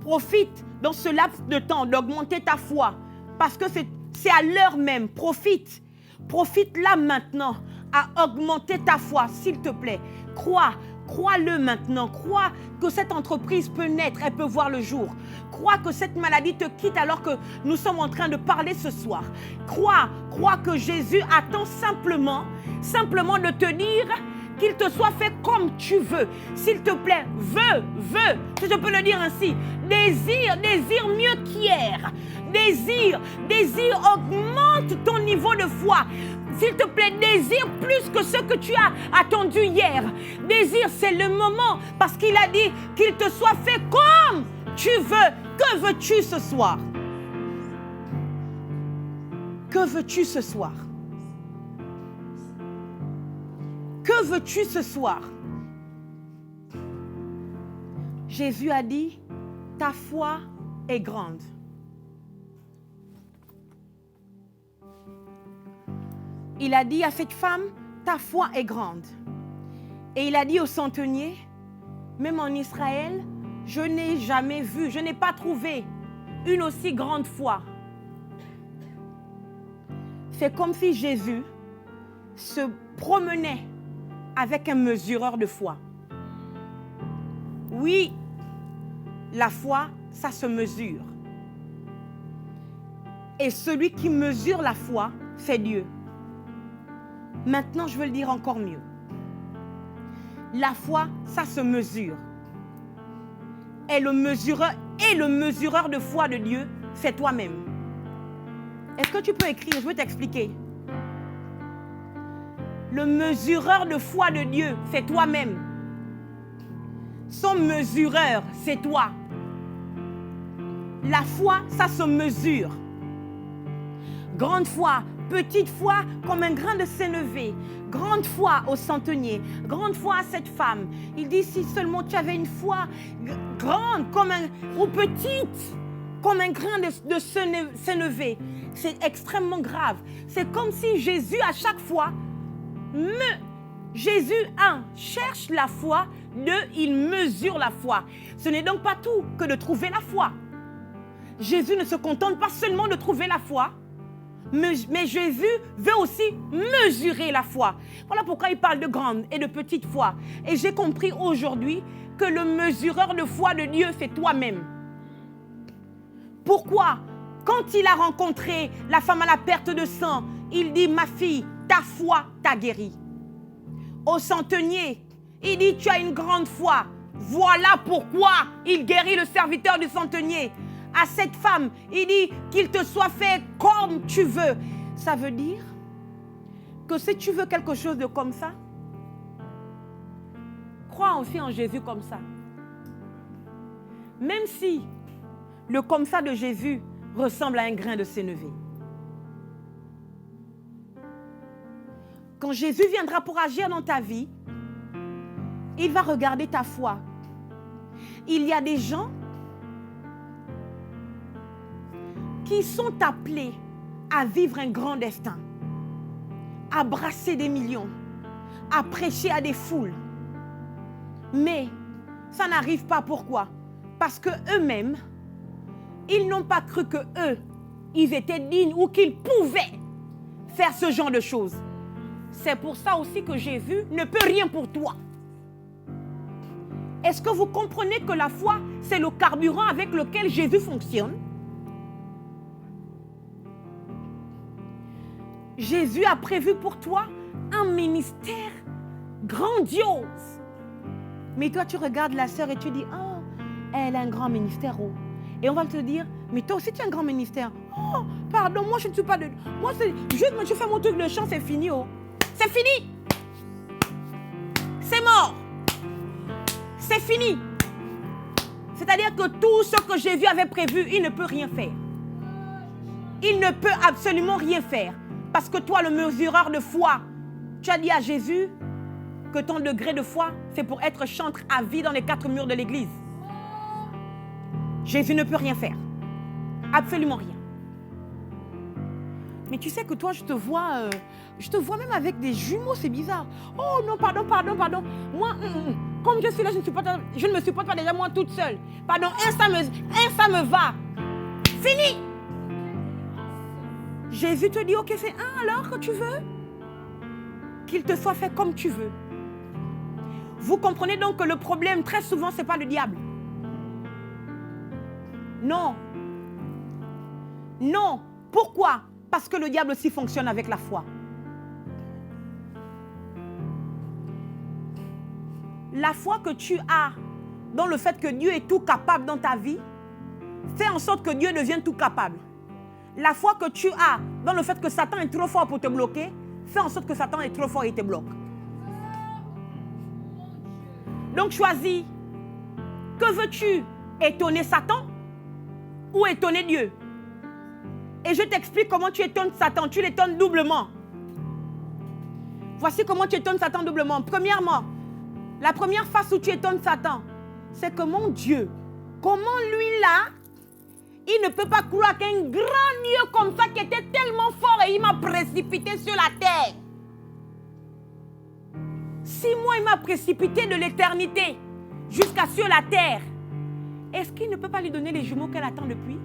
Profite dans ce laps de temps d'augmenter ta foi. Parce que c'est à l'heure même. Profite. Profite là maintenant à augmenter ta foi, s'il te plaît. Crois-le maintenant. Crois que cette entreprise peut naître, elle peut voir le jour. Crois que cette maladie te quitte alors que nous sommes en train de parler ce soir. Crois que Jésus attend simplement de te dire qu'il te soit fait comme tu veux. S'il te plaît, veux, si je peux le dire ainsi, désire mieux qu'hier. Désire, augmente ton niveau de foi. S'il te plaît, désire plus que ce que tu as attendu hier. Désire, c'est le moment, parce qu'il a dit qu'il te soit fait comme tu veux. Que veux-tu ce soir? Que veux-tu ce soir? Que veux-tu ce soir? Jésus a dit, ta foi est grande. Il a dit à cette femme, ta foi est grande. Et il a dit au centenier, même en Israël, je n'ai jamais vu, je n'ai pas trouvé une aussi grande foi. C'est comme si Jésus se promenait avec un mesureur de foi. Oui, la foi, ça se mesure. Et celui qui mesure la foi, c'est Dieu. Maintenant, je veux le dire encore mieux. La foi, ça se mesure. Et le mesureur de foi de Dieu, c'est toi-même. Est-ce que tu peux écrire? Je vais t'expliquer. Le mesureur de foi de Dieu, c'est toi-même. Son mesureur, c'est toi. La foi, ça se mesure. Grande foi, petite foi comme un grain de sénévé. Grande foi au centenier. Grande foi à cette femme. Il dit si seulement tu avais une foi grande ou petite comme un grain de sénévé. C'est extrêmement grave. C'est comme si Jésus à chaque fois, Jésus, cherche la foi. 2, il mesure la foi. Ce n'est donc pas tout que de trouver la foi. Jésus ne se contente pas seulement de trouver la foi, mais Jésus veut aussi mesurer la foi. Voilà pourquoi il parle de grande et de petite foi. Et j'ai compris aujourd'hui que le mesureur de foi de Dieu, c'est toi-même. Pourquoi? Quand il a rencontré la femme à la perte de sang, il dit, ma fille, ta foi t'a guérie. Au centenier, il dit, tu as une grande foi. Voilà pourquoi il guérit le serviteur du centenier. À cette femme, il dit qu'il te soit fait comme tu veux. Ça veut dire que si tu veux quelque chose de comme ça, crois aussi en Jésus comme ça. Même si le comme ça de Jésus ressemble à un grain de sénévé. Quand Jésus viendra pour agir dans ta vie, il va regarder ta foi. Il y a des gens qui sont appelés à vivre un grand destin, à brasser des millions, à prêcher à des foules. Mais ça n'arrive pas. Pourquoi? Parce que eux-mêmes, ils n'ont pas cru que eux, ils étaient dignes ou qu'ils pouvaient faire ce genre de choses. C'est pour ça aussi que Jésus ne peut rien pour toi. Est-ce que vous comprenez que la foi, c'est le carburant avec lequel Jésus fonctionne? Jésus a prévu pour toi un ministère grandiose. Mais toi, tu regardes la sœur et tu dis, oh, elle a un grand ministère. Oh. Et on va te dire, mais toi aussi, tu as un grand ministère. Oh, pardon, moi, je ne suis pas de... Moi, je fais mon truc de chant, c'est fini. Oh. C'est fini. C'est mort. C'est fini. C'est-à-dire que tout ce que Jésus avait prévu, il ne peut rien faire. Il ne peut absolument rien faire. Parce que toi, le mesureur de foi, tu as dit à Jésus que ton degré de foi, c'est pour être chantre à vie dans les 4 murs de l'église. Jésus ne peut rien faire. Absolument rien. Mais tu sais que toi, je te vois même avec des jumeaux, c'est bizarre. Oh non, pardon. Moi, comme je suis là, je ne me supporte pas déjà moi toute seule. Pardon, ça me va. Fini. Jésus te dit, ok, c'est un alors que tu veux. Qu'il te soit fait comme tu veux. Vous comprenez donc que le problème, très souvent, ce n'est pas le diable. Non. Non. Pourquoi? Parce que le diable aussi fonctionne avec la foi. La foi que tu as dans le fait que Dieu est tout capable dans ta vie, fait en sorte que Dieu devienne tout capable. La foi que tu as dans le fait que Satan est trop fort pour te bloquer, fait en sorte que Satan est trop fort et te bloque. Donc choisis. Que veux-tu? Étonner Satan ou étonner Dieu? Et je t'explique comment tu étonnes Satan. Tu l'étonnes doublement. Voici comment tu étonnes Satan doublement. Premièrement, la première face où tu étonnes Satan, c'est que mon Dieu, comment lui là, il ne peut pas croire qu'un grand Dieu comme ça qui était tellement fort et il m'a précipité sur la terre. Si moi il il m'a précipité de l'éternité jusqu'à sur la terre, est-ce qu'il ne peut pas lui donner les jumeaux qu'elle attend depuis?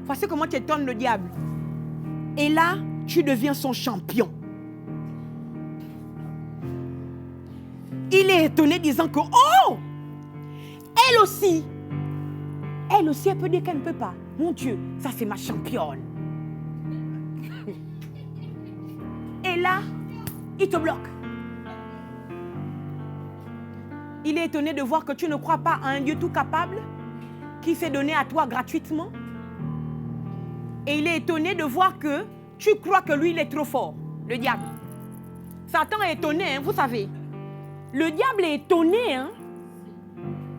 Voici comment tu étonnes le diable. Et là, tu deviens son champion. Il est étonné disant que, oh, elle aussi, elle peut dire qu'elle ne peut pas. Mon Dieu, ça c'est ma championne. Et là, il te bloque. Il est étonné de voir que tu ne crois pas à un Dieu tout capable qui s'est donné à toi gratuitement. Et il est étonné de voir que tu crois que lui, il est trop fort, le diable. Satan est étonné, hein, vous savez. Le diable est étonné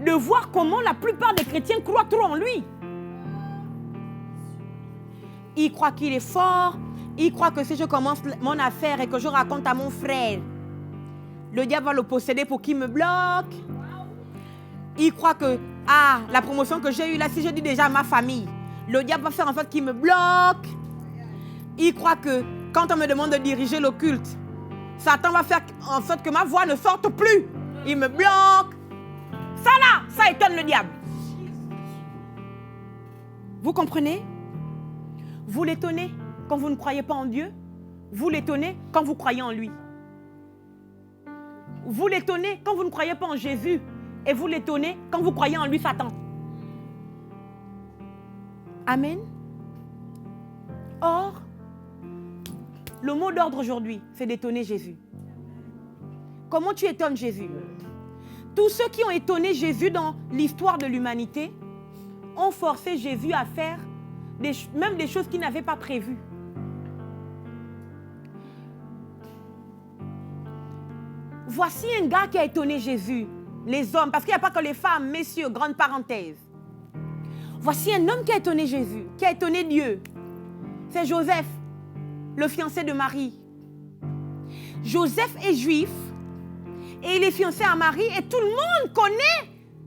de voir comment la plupart des chrétiens croient trop en lui. Il croit qu'il est fort. Il croit que si je commence mon affaire et que je raconte à mon frère, le diable va le posséder pour qu'il me bloque. Il croit que, la promotion que j'ai eue là, si je dis déjà à ma famille, le diable va faire en sorte qu'il me bloque. Il croit que quand on me demande de diriger le culte, Satan va faire en sorte que ma voix ne sorte plus. Il me bloque. Ça là, ça étonne le diable. Vous comprenez? Vous l'étonnez quand vous ne croyez pas en Dieu. Vous l'étonnez quand vous croyez en lui. Vous l'étonnez quand vous ne croyez pas en Jésus. Et vous l'étonnez quand vous croyez en lui, Satan. Amen. Or, le mot d'ordre aujourd'hui, c'est d'étonner Jésus. Comment tu étonnes Jésus? Tous ceux qui ont étonné Jésus dans l'histoire de l'humanité ont forcé Jésus à faire même des choses qu'il n'avait pas prévues. Voici un gars qui a étonné Jésus, les hommes, parce qu'il n'y a pas que les femmes, messieurs, grande parenthèse. Voici un homme qui a étonné Jésus, qui a étonné Dieu. C'est Joseph, le fiancé de Marie. Joseph est juif et il est fiancé à Marie et tout le monde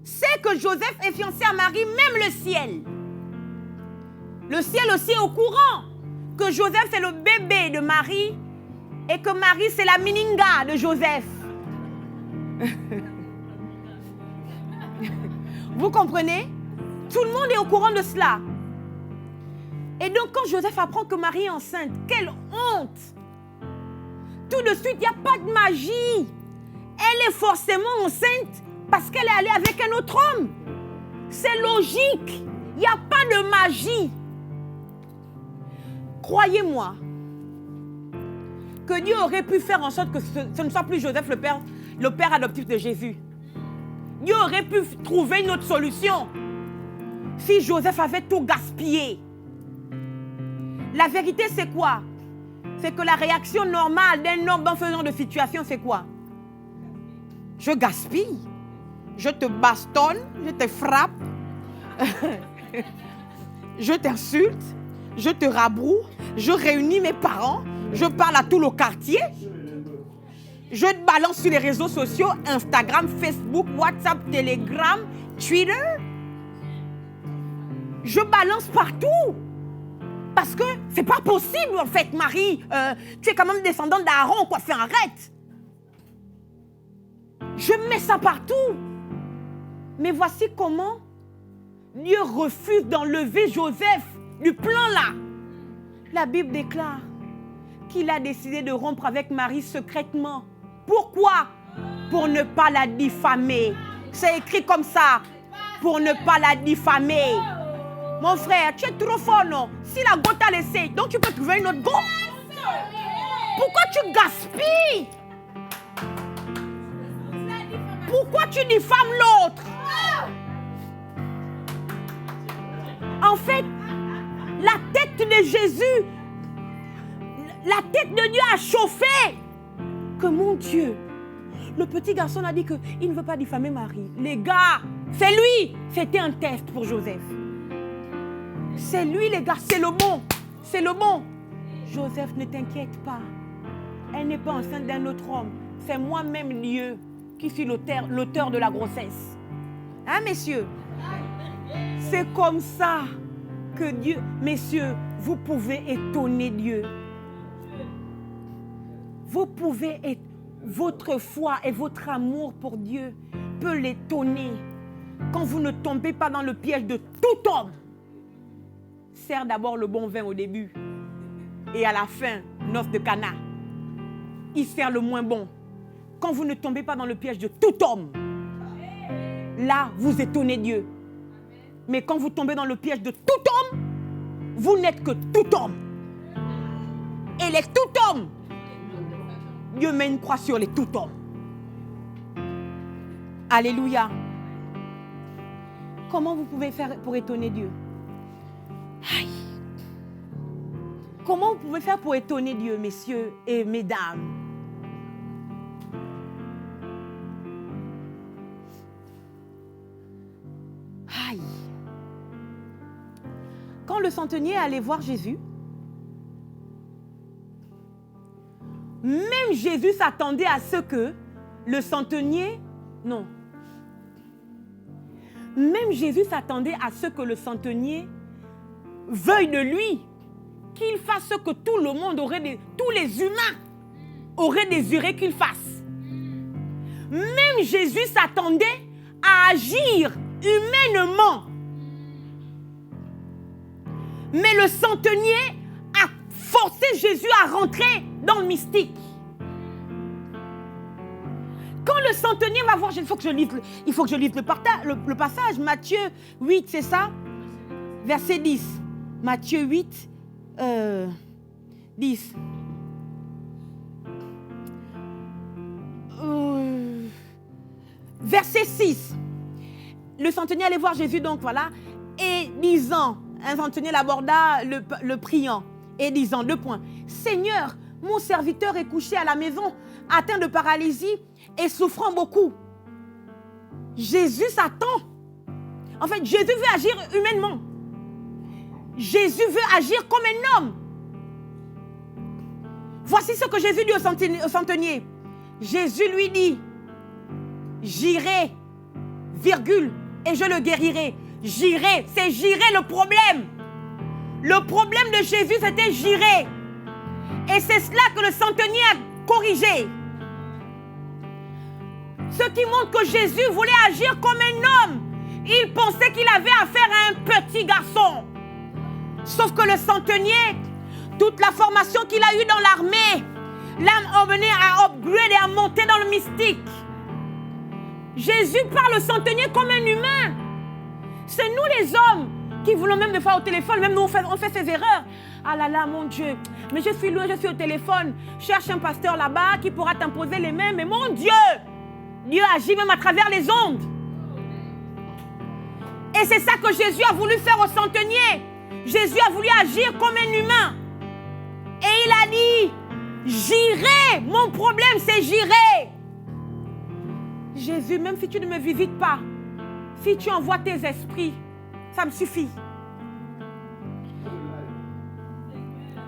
sait que Joseph est fiancé à Marie, même le ciel. Le ciel aussi est au courant que Joseph c'est le bébé de Marie et que Marie c'est la mininga de Joseph. Vous comprenez? Tout le monde est au courant de cela. Et donc quand Joseph apprend que Marie est enceinte, quelle honte! Tout de suite, il n'y a pas de magie. Elle est forcément enceinte parce qu'elle est allée avec un autre homme. C'est logique. Il n'y a pas de magie. Croyez-moi que Dieu aurait pu faire en sorte que ce ne soit plus Joseph le père adoptif de Jésus. Dieu aurait pu trouver une autre solution si Joseph avait tout gaspillé. La vérité, c'est quoi? C'est que la réaction normale d'un homme dans ce genre de situation, c'est quoi? Je gaspille, je te bastonne, je te frappe, je t'insulte, je te rabroue, je réunis mes parents, je parle à tout le quartier, je te balance sur les réseaux sociaux, Instagram, Facebook, WhatsApp, Telegram, Twitter. Je balance partout. Parce que c'est pas possible en fait, Marie. Tu es quand même descendante d'Aaron, quoi. Fais arrête. Je mets ça partout. Mais voici comment Dieu refuse d'enlever Joseph du plan là. La Bible déclare qu'il a décidé de rompre avec Marie secrètement. Pourquoi? Pour ne pas la diffamer. C'est écrit comme ça. Pour ne pas la diffamer. Mon frère, tu es trop fort, non? Si la go t'a laissé, donc tu peux trouver une autre go. Pourquoi tu gaspilles? Pourquoi tu diffames l'autre? En fait, la tête de Jésus, la tête de Dieu a chauffé. Que mon Dieu, le petit garçon a dit qu'il ne veut pas diffamer Marie. Les gars, c'est lui. C'était un test pour Joseph. C'est lui, les gars, c'est le bon. C'est le bon. Joseph, ne t'inquiète pas. Elle n'est pas enceinte d'un autre homme. C'est moi-même, Dieu, qui suis l'auteur de la grossesse. Hein, messieurs? C'est comme ça que Dieu... Messieurs, vous pouvez étonner Dieu. Vous pouvez votre foi et votre amour pour Dieu peut l'étonner quand vous ne tombez pas dans le piège de tout homme. Sers d'abord le bon vin au début et à la fin, noce de Cana, il sert le moins bon. Quand vous ne tombez pas dans le piège de tout homme, là, vous étonnez Dieu. Mais quand vous tombez dans le piège de tout homme, vous n'êtes que tout homme. Et les tout hommes, Dieu met une croix sur les tout hommes. Alléluia. Comment vous pouvez faire pour étonner Dieu? Aïe. Comment vous pouvez faire pour étonner Dieu, messieurs et mesdames? Aïe. Quand le centenier allait voir Jésus, même Jésus s'attendait à ce que le centenier... Non. Même Jésus s'attendait à ce que le centenier veuille de lui, qu'il fasse ce que tout le monde tous les humains auraient désiré qu'il fasse. Même Jésus s'attendait à agir humainement. Mais le centenier a forcé Jésus à rentrer dans le mystique. Quand le centenier va voir Jésus, il faut que je lise le passage. Matthieu 8, c'est ça? Verset 10. Matthieu 8, 10. Verset 6. Le centenier allait voir Jésus, donc voilà, et disant, un centenier l'aborda, le priant, et disant, 2 points. Seigneur, mon serviteur est couché à la maison, atteint de paralysie et souffrant beaucoup. Jésus s'attend. En fait, Jésus veut agir humainement. Jésus veut agir comme un homme. Voici ce que Jésus dit au centenier. Jésus lui dit, j'irai, virgule, et je le guérirai. J'irai, c'est j'irai le problème. Le problème de Jésus, c'était j'irai. Et c'est cela que le centenier a corrigé. Ce qui montre que Jésus voulait agir comme un homme. Il pensait qu'il avait affaire à un petit garçon. Sauf que le centenier, toute la formation qu'il a eue dans l'armée, l'a emmené à upgrade et à monter dans le mystique. Jésus parle au centenier comme un humain. C'est nous les hommes qui voulons même des fois au téléphone, même nous on fait ces erreurs. Ah là là, mon Dieu, mais je suis loin, je suis au téléphone. Cherche un pasteur là-bas qui pourra t'imposer les mains. Mais mon Dieu, Dieu agit même à travers les ondes. Et c'est ça que Jésus a voulu faire au centenier. Jésus a voulu agir comme un humain. Et il a dit, j'irai, mon problème c'est j'irai. Jésus, même si tu ne me visites pas, si tu envoies tes esprits, ça me suffit.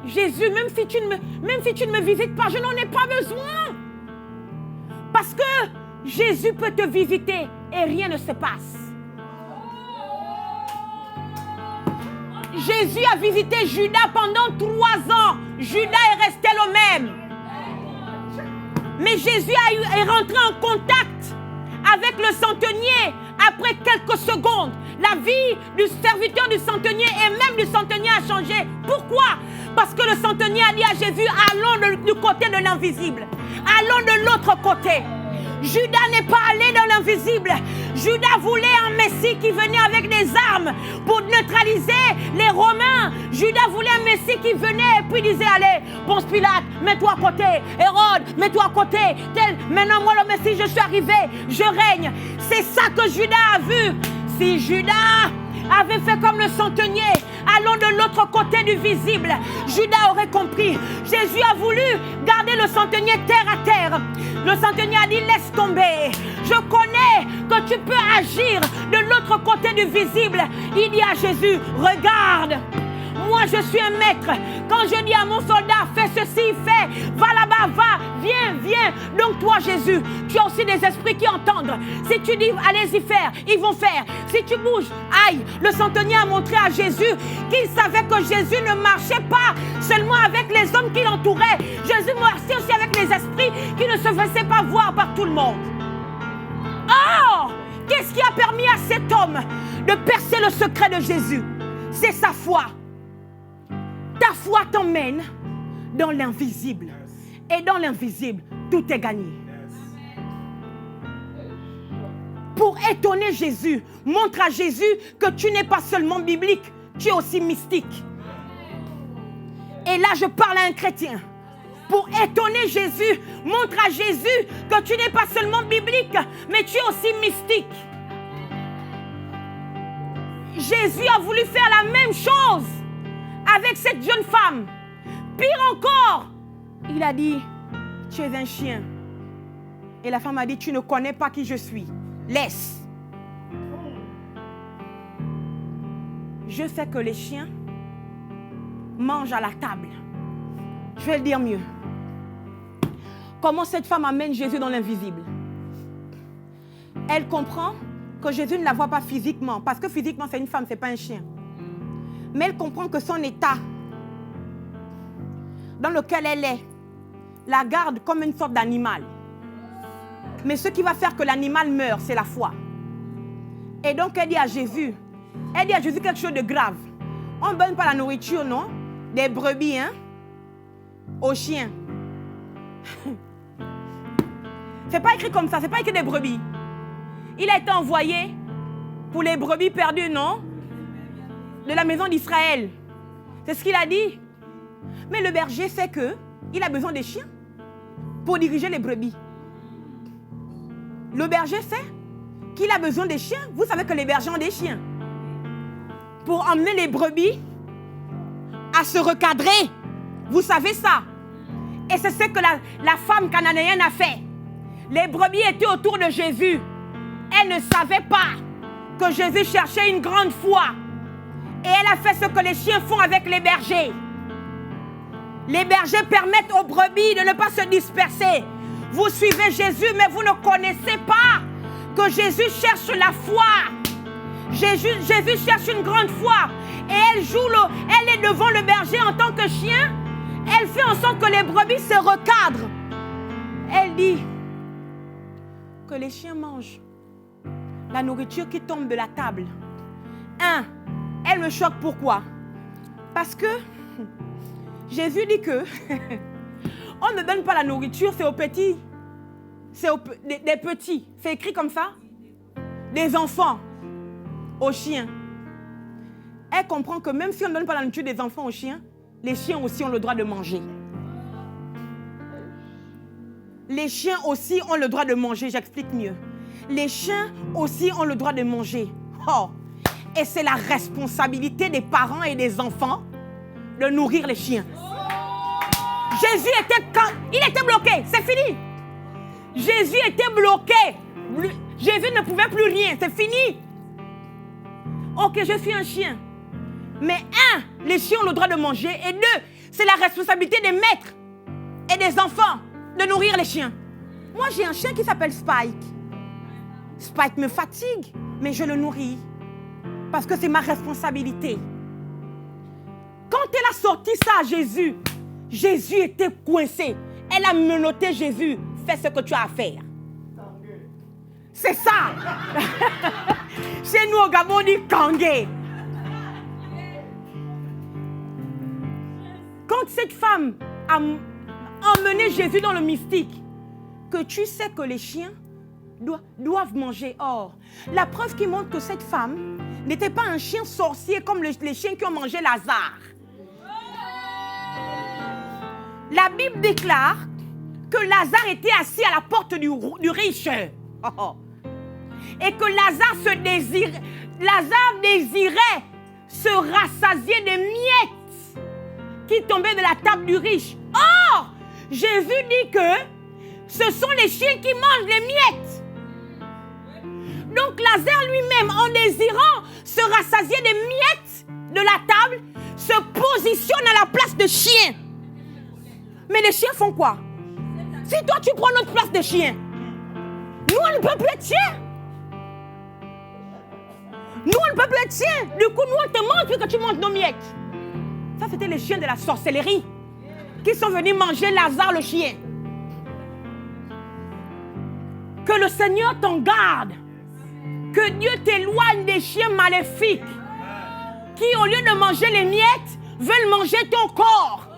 Jésus, même si tu ne me visites pas, je n'en ai pas besoin. Parce que Jésus peut te visiter et rien ne se passe. Jésus a visité Judas pendant 3 ans. Judas est resté le même. Mais Jésus est rentré en contact avec le centenier après quelques secondes. La vie du serviteur du centenier et même du centenier a changé. Pourquoi? Parce que le centenier a dit à Jésus, allons du côté de l'invisible. Allons de l'autre côté. Judas n'est pas allé dans l'invisible. Judas voulait un Messie qui venait avec des armes pour neutraliser les Romains. Judas voulait un Messie qui venait et puis disait, allez, Ponce Pilate, mets-toi à côté. Hérode, mets-toi à côté. Maintenant, moi, le Messie, je suis arrivé, je règne. C'est ça que Judas a vu. Si Judas avait fait comme le centenier, allons de l'autre côté du visible, Judas aurait compris. Jésus a voulu garder le centenier terre à terre. Le centenier a dit, laisse tomber. Je connais que tu peux agir de l'autre côté du visible. Il dit à Jésus, regarde. Moi, je suis un maître. Quand je dis à mon soldat, fais ceci, fais, va là-bas, va, viens, viens. Donc toi, Jésus, tu as aussi des esprits qui entendent. Si tu dis, allez-y faire, ils vont faire. Si tu bouges, aïe. Le centenier a montré à Jésus qu'il savait que Jésus ne marchait pas seulement avec les hommes qui l'entouraient. Jésus marchait aussi avec les esprits qui ne se faisait pas voir par tout le monde. Oh, qu'est-ce qui a permis à cet homme de percer le secret de Jésus? C'est sa foi. Ta foi t'emmène dans l'invisible. Et dans l'invisible, tout est gagné. Pour étonner Jésus, montre à Jésus que tu n'es pas seulement biblique, tu es aussi mystique. Et là, je parle à un chrétien. Pour étonner Jésus, montre à Jésus que tu n'es pas seulement biblique, mais tu es aussi mystique. Jésus a voulu faire la même chose avec cette jeune femme. Pire encore, il a dit, tu es un chien. Et la femme a dit, tu ne connais pas qui je suis. Laisse. Je sais que les chiens mangent à la table. Je vais le dire mieux. Comment cette femme amène Jésus dans l'invisible? Elle comprend que Jésus ne la voit pas physiquement, parce que physiquement c'est une femme, c'est pas un chien. Mais elle comprend que son état dans lequel elle est la garde comme une sorte d'animal. Mais ce qui va faire que l'animal meurt, c'est la foi. Et donc elle dit à Jésus quelque chose de grave. On ne donne pas la nourriture, non? Des brebis, hein? Aux chiens. C'est pas écrit comme ça, c'est pas écrit des brebis. Il a été envoyé pour les brebis perdues, non? De la maison d'Israël. C'est ce qu'il a dit. Mais le berger sait qu'il a besoin des chiens pour diriger les brebis. Le berger sait qu'il a besoin des chiens. Vous savez que les bergers ont des chiens. Pour emmener les brebis à se recadrer. Vous savez ça. Et c'est ce que la femme cananéenne a fait. Les brebis étaient autour de Jésus. Elle ne savait pas que Jésus cherchait une grande foi. Et elle a fait ce que les chiens font avec les bergers. Les bergers permettent aux brebis de ne pas se disperser. Vous suivez Jésus, mais vous ne connaissez pas que Jésus cherche la foi. Jésus cherche une grande foi. Et elle est devant le berger en tant que chien. Elle fait en sorte que les brebis se recadrent. Elle dit que les chiens mangent la nourriture qui tombe de la table. Elle me choque. Pourquoi? Parce que Jésus dit que on ne donne pas la nourriture, c'est aux petits. C'est des petits. C'est écrit comme ça. Des enfants aux chiens. Elle comprend que même si on ne donne pas la nourriture des enfants aux chiens, les chiens aussi ont le droit de manger. Les chiens aussi ont le droit de manger, j'explique mieux. Les chiens aussi ont le droit de manger. Oh. Et c'est la responsabilité des parents et des enfants de nourrir les chiens. Jésus il était bloqué, c'est fini. Jésus était bloqué. Jésus ne pouvait plus rien, c'est fini. Ok, je suis un chien. Mais les chiens ont le droit de manger. Et 2, c'est la responsabilité des maîtres et des enfants de nourrir les chiens. Moi, j'ai un chien qui s'appelle Spike. Spike me fatigue, mais je le nourris. Parce que c'est ma responsabilité. Quand elle a sorti ça à Jésus, Jésus était coincé. Elle a menotté Jésus. Fais ce que tu as à faire. C'est ça. Chez nous au Gabon, on dit Kangé. Quand cette femme a emmené Jésus dans le mystique, que tu sais que les chiens doivent manger. Or, la preuve qui montre que cette femme n'était pas un chien sorcier comme les chiens qui ont mangé Lazare. La Bible déclare que Lazare était assis à la porte du riche. Et que Lazare désirait se rassasier des miettes qui tombaient de la table du riche. Or, Jésus dit que ce sont les chiens qui mangent les miettes. Donc Lazare lui-même, en désirant se rassasier des miettes de la table, se positionne à la place de chien. Mais les chiens font quoi? Si toi tu prends notre place de chien, nous on ne peut plus être chiens. Nous on ne peut plus être chiens. Du coup nous on te mange puis que tu manges nos miettes. Ça c'était les chiens de la sorcellerie qui sont venus manger Lazare le chien. Que le Seigneur t'en garde. Que Dieu t'éloigne des chiens maléfiques qui, au lieu de manger les miettes, veulent manger ton corps.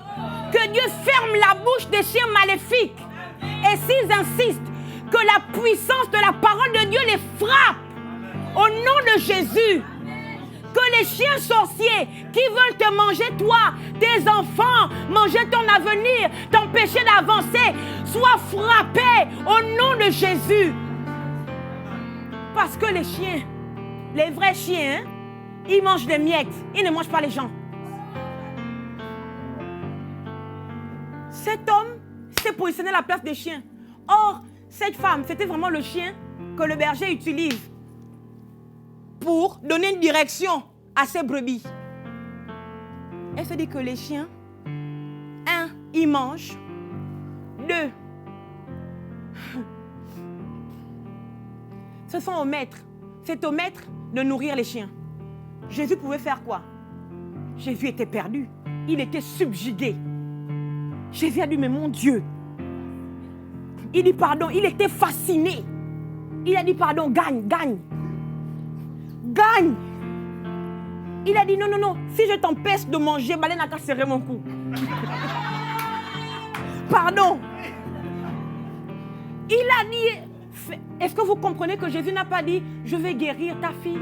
Que Dieu ferme la bouche des chiens maléfiques. Et s'ils insistent, que la puissance de la parole de Dieu les frappe. Au nom de Jésus. Que les chiens sorciers qui veulent te manger toi, tes enfants, manger ton avenir, t'empêcher d'avancer, soient frappés au nom de Jésus. Parce que les chiens, les vrais chiens, hein, ils mangent des miettes, ils ne mangent pas les gens. Cet homme s'est positionné à la place des chiens. Or, cette femme, c'était vraiment le chien que le berger utilise pour donner une direction à ses brebis. Elle se dit que les chiens, 1, ils mangent. 2, ce sont aux maîtres. C'est aux maîtres de nourrir les chiens. Jésus pouvait faire quoi? Jésus était perdu. Il était subjugué. Jésus a dit, mais mon Dieu. Il dit pardon. Il était fasciné. Il a dit pardon, gagne, gagne. Gagne. Il a dit non, non, non. Si je t'empêche de manger, baleine n'a qu'à serrer mon cou. Pardon. Il a dit, est-ce que vous comprenez que Jésus n'a pas dit, je vais guérir ta fille?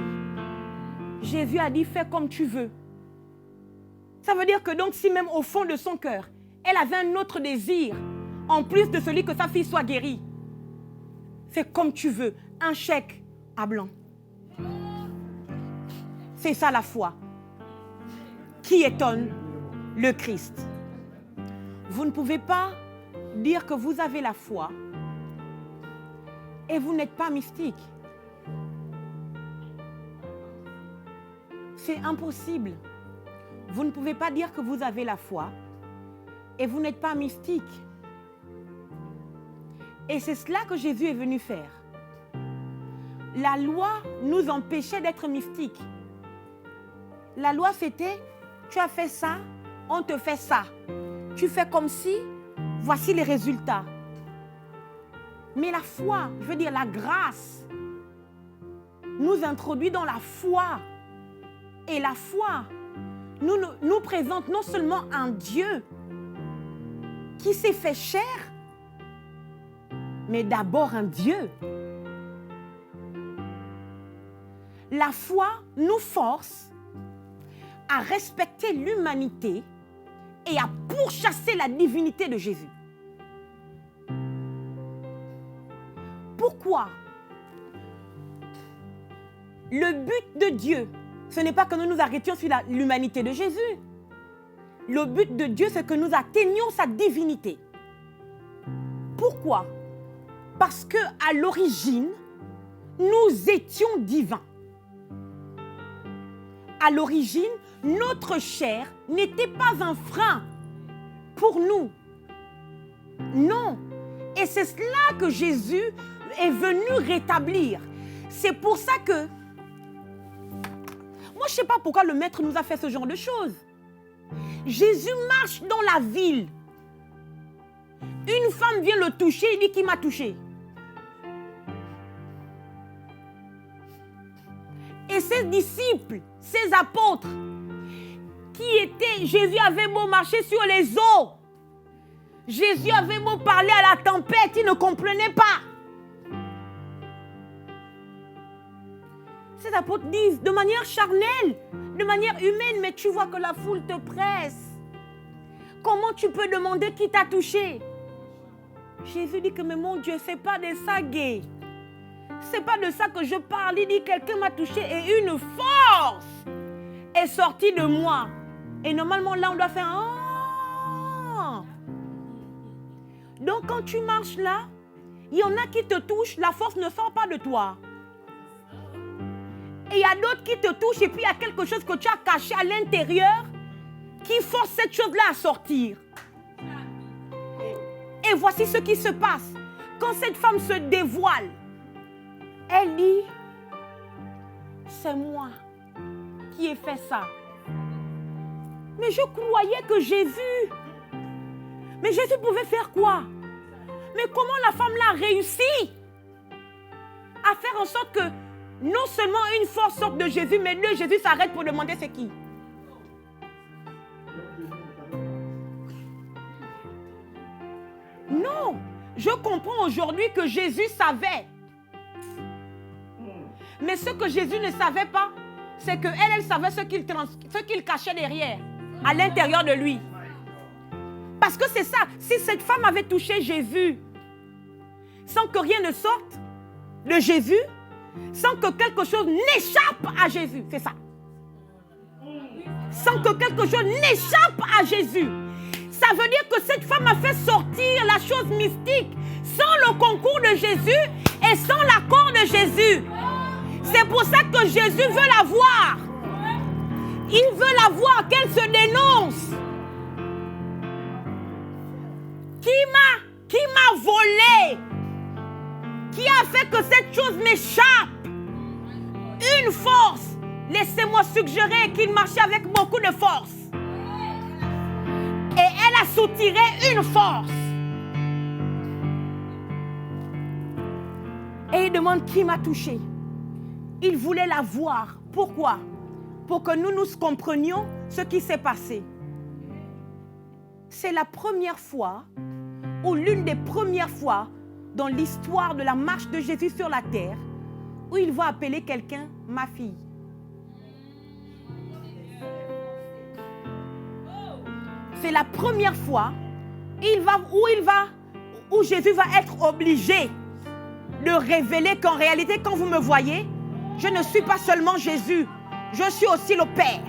Jésus a dit, fais comme tu veux. Ça veut dire que donc si même au fond de son cœur, elle avait un autre désir, en plus de celui que sa fille soit guérie, fais comme tu veux, un chèque à blanc. C'est ça la foi qui étonne le Christ. Vous ne pouvez pas dire que vous avez la foi et vous n'êtes pas mystique. C'est impossible. Vous ne pouvez pas dire que vous avez la foi et vous n'êtes pas mystique. Et c'est cela que Jésus est venu faire. La loi nous empêchait d'être mystiques. La loi, c'était, tu as fait ça, on te fait ça. Tu fais comme si, voici les résultats. Mais la foi, je veux dire la grâce, nous introduit dans la foi. Et la foi nous présente non seulement un Dieu qui s'est fait chair, mais d'abord un Dieu. La foi nous force à respecter l'humanité et à pourchasser la divinité de Jésus. Pourquoi? Le but de Dieu, ce n'est pas que nous nous arrêtions sur l'humanité de Jésus. Le but de Dieu, c'est que nous atteignions sa divinité. Pourquoi? Parce qu'à l'origine, nous étions divins. À l'origine, notre chair n'était pas un frein pour nous. Non. Et c'est cela que Jésus est venu rétablir. C'est pour ça que... Moi, je ne sais pas pourquoi le maître nous a fait ce genre de choses. Jésus marche dans la ville. Une femme vient le toucher, il dit qu'il m'a touché. Et ses disciples, ses apôtres, Jésus avait beau marcher sur les eaux. Jésus avait beau parler à la tempête, ils ne comprenaient pas. Ces apôtres disent de manière charnelle, de manière humaine, mais tu vois que la foule te presse. Comment tu peux demander qui t'a touché? Jésus dit que mais mon Dieu, c'est pas de ça gay. C'est pas de ça que je parle. Il dit quelqu'un m'a touché et une force est sortie de moi. Et normalement là on doit faire ah. Donc quand tu marches là, il y en a qui te touchent, la force ne sort pas de toi. Et il y a d'autres qui te touchent et puis il y a quelque chose que tu as caché à l'intérieur qui force cette chose-là à sortir. Et voici ce qui se passe. Quand cette femme se dévoile, elle dit, c'est moi qui ai fait ça. Mais je croyais que Jésus, mais Jésus pouvait faire quoi? Mais comment la femme l'a réussi? à faire en sorte que non seulement une force sorte de Jésus, mais le Jésus s'arrête pour demander c'est qui. Non, je comprends aujourd'hui que Jésus savait. Mais ce que Jésus ne savait pas, c'est qu'elle savait ce qu'il cachait derrière, à l'intérieur de lui. Parce que c'est ça, si cette femme avait touché Jésus, sans que rien ne sorte de Jésus, sans que quelque chose n'échappe à Jésus, c'est ça. Sans que quelque chose n'échappe à Jésus. Ça veut dire que cette femme a fait sortir la chose mystique sans le concours de Jésus et sans l'accord de Jésus. C'est pour ça que Jésus veut la voir. Il veut la voir, qu'elle se dénonce. Qui m'a volé? Qui a fait que cette chose m'échappe? Une force. Laissez-moi suggérer qu'il marchait avec beaucoup de force. Et elle a soutiré une force. Et il demande qui m'a touché. Il voulait la voir. Pourquoi? Pour que nous comprenions ce qui s'est passé. C'est la première fois, ou l'une des premières fois, dans l'histoire de la marche de Jésus sur la terre, où il va appeler quelqu'un ma fille. C'est la première fois où Jésus va être obligé de révéler qu'en réalité, quand vous me voyez, je ne suis pas seulement Jésus, je suis aussi le Père.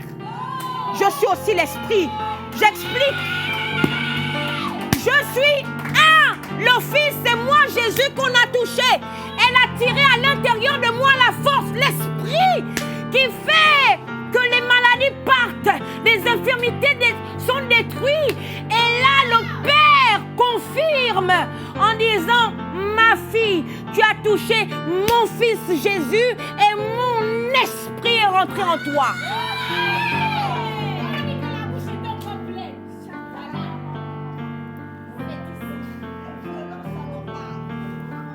Je suis aussi l'Esprit. J'explique. Je suis un. Le Fils, c'est moi, Jésus, qu'on a touché. Elle a tiré à l'intérieur de moi la force, l'Esprit qui fait que les maladies partent, les infirmités sont détruites. Et là, le Père confirme en disant, ma fille, tu as touché mon Fils Jésus et mon Esprit est rentré en toi.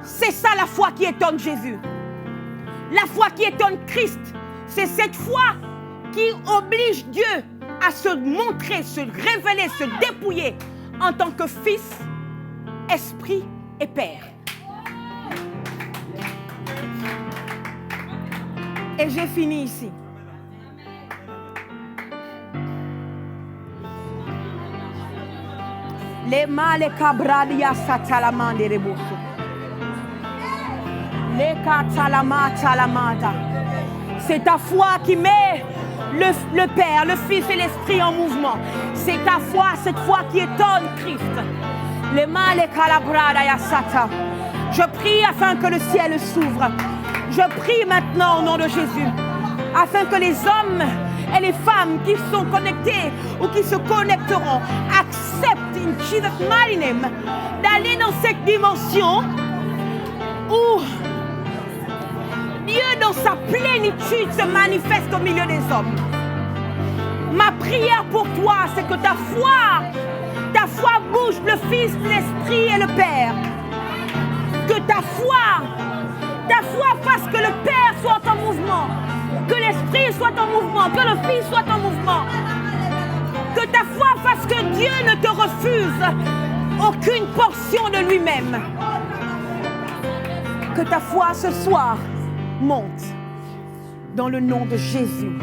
C'est ça la foi qui étonne Jésus. La foi qui étonne Christ, c'est cette foi qui oblige Dieu à se montrer, se révéler, se dépouiller en tant que Fils, Esprit et Père. Et j'ai fini ici. Les mâles cabradia satalamande rebosso. Les catalamata lamata. C'est ta foi qui met le Père, le Fils et l'Esprit en mouvement. C'est ta foi, cette foi qui étonne Christ. Les mâles calabrada yasata. Je prie afin que le ciel s'ouvre. Je prie maintenant au nom de Jésus, afin que les hommes et les femmes qui sont connectés ou qui se connecteront acceptent in Jesus' mighty name d'aller dans cette dimension où Dieu dans sa plénitude se manifeste au milieu des hommes. Ma prière pour toi, c'est que ta foi bouge le Fils, l'Esprit et le Père. Que ta foi fasse que le Père soit en mouvement, que l'Esprit soit en mouvement, que le Fils soit en mouvement. Que ta foi fasse que Dieu ne te refuse aucune portion de lui-même. Que ta foi ce soir monte dans le nom de Jésus.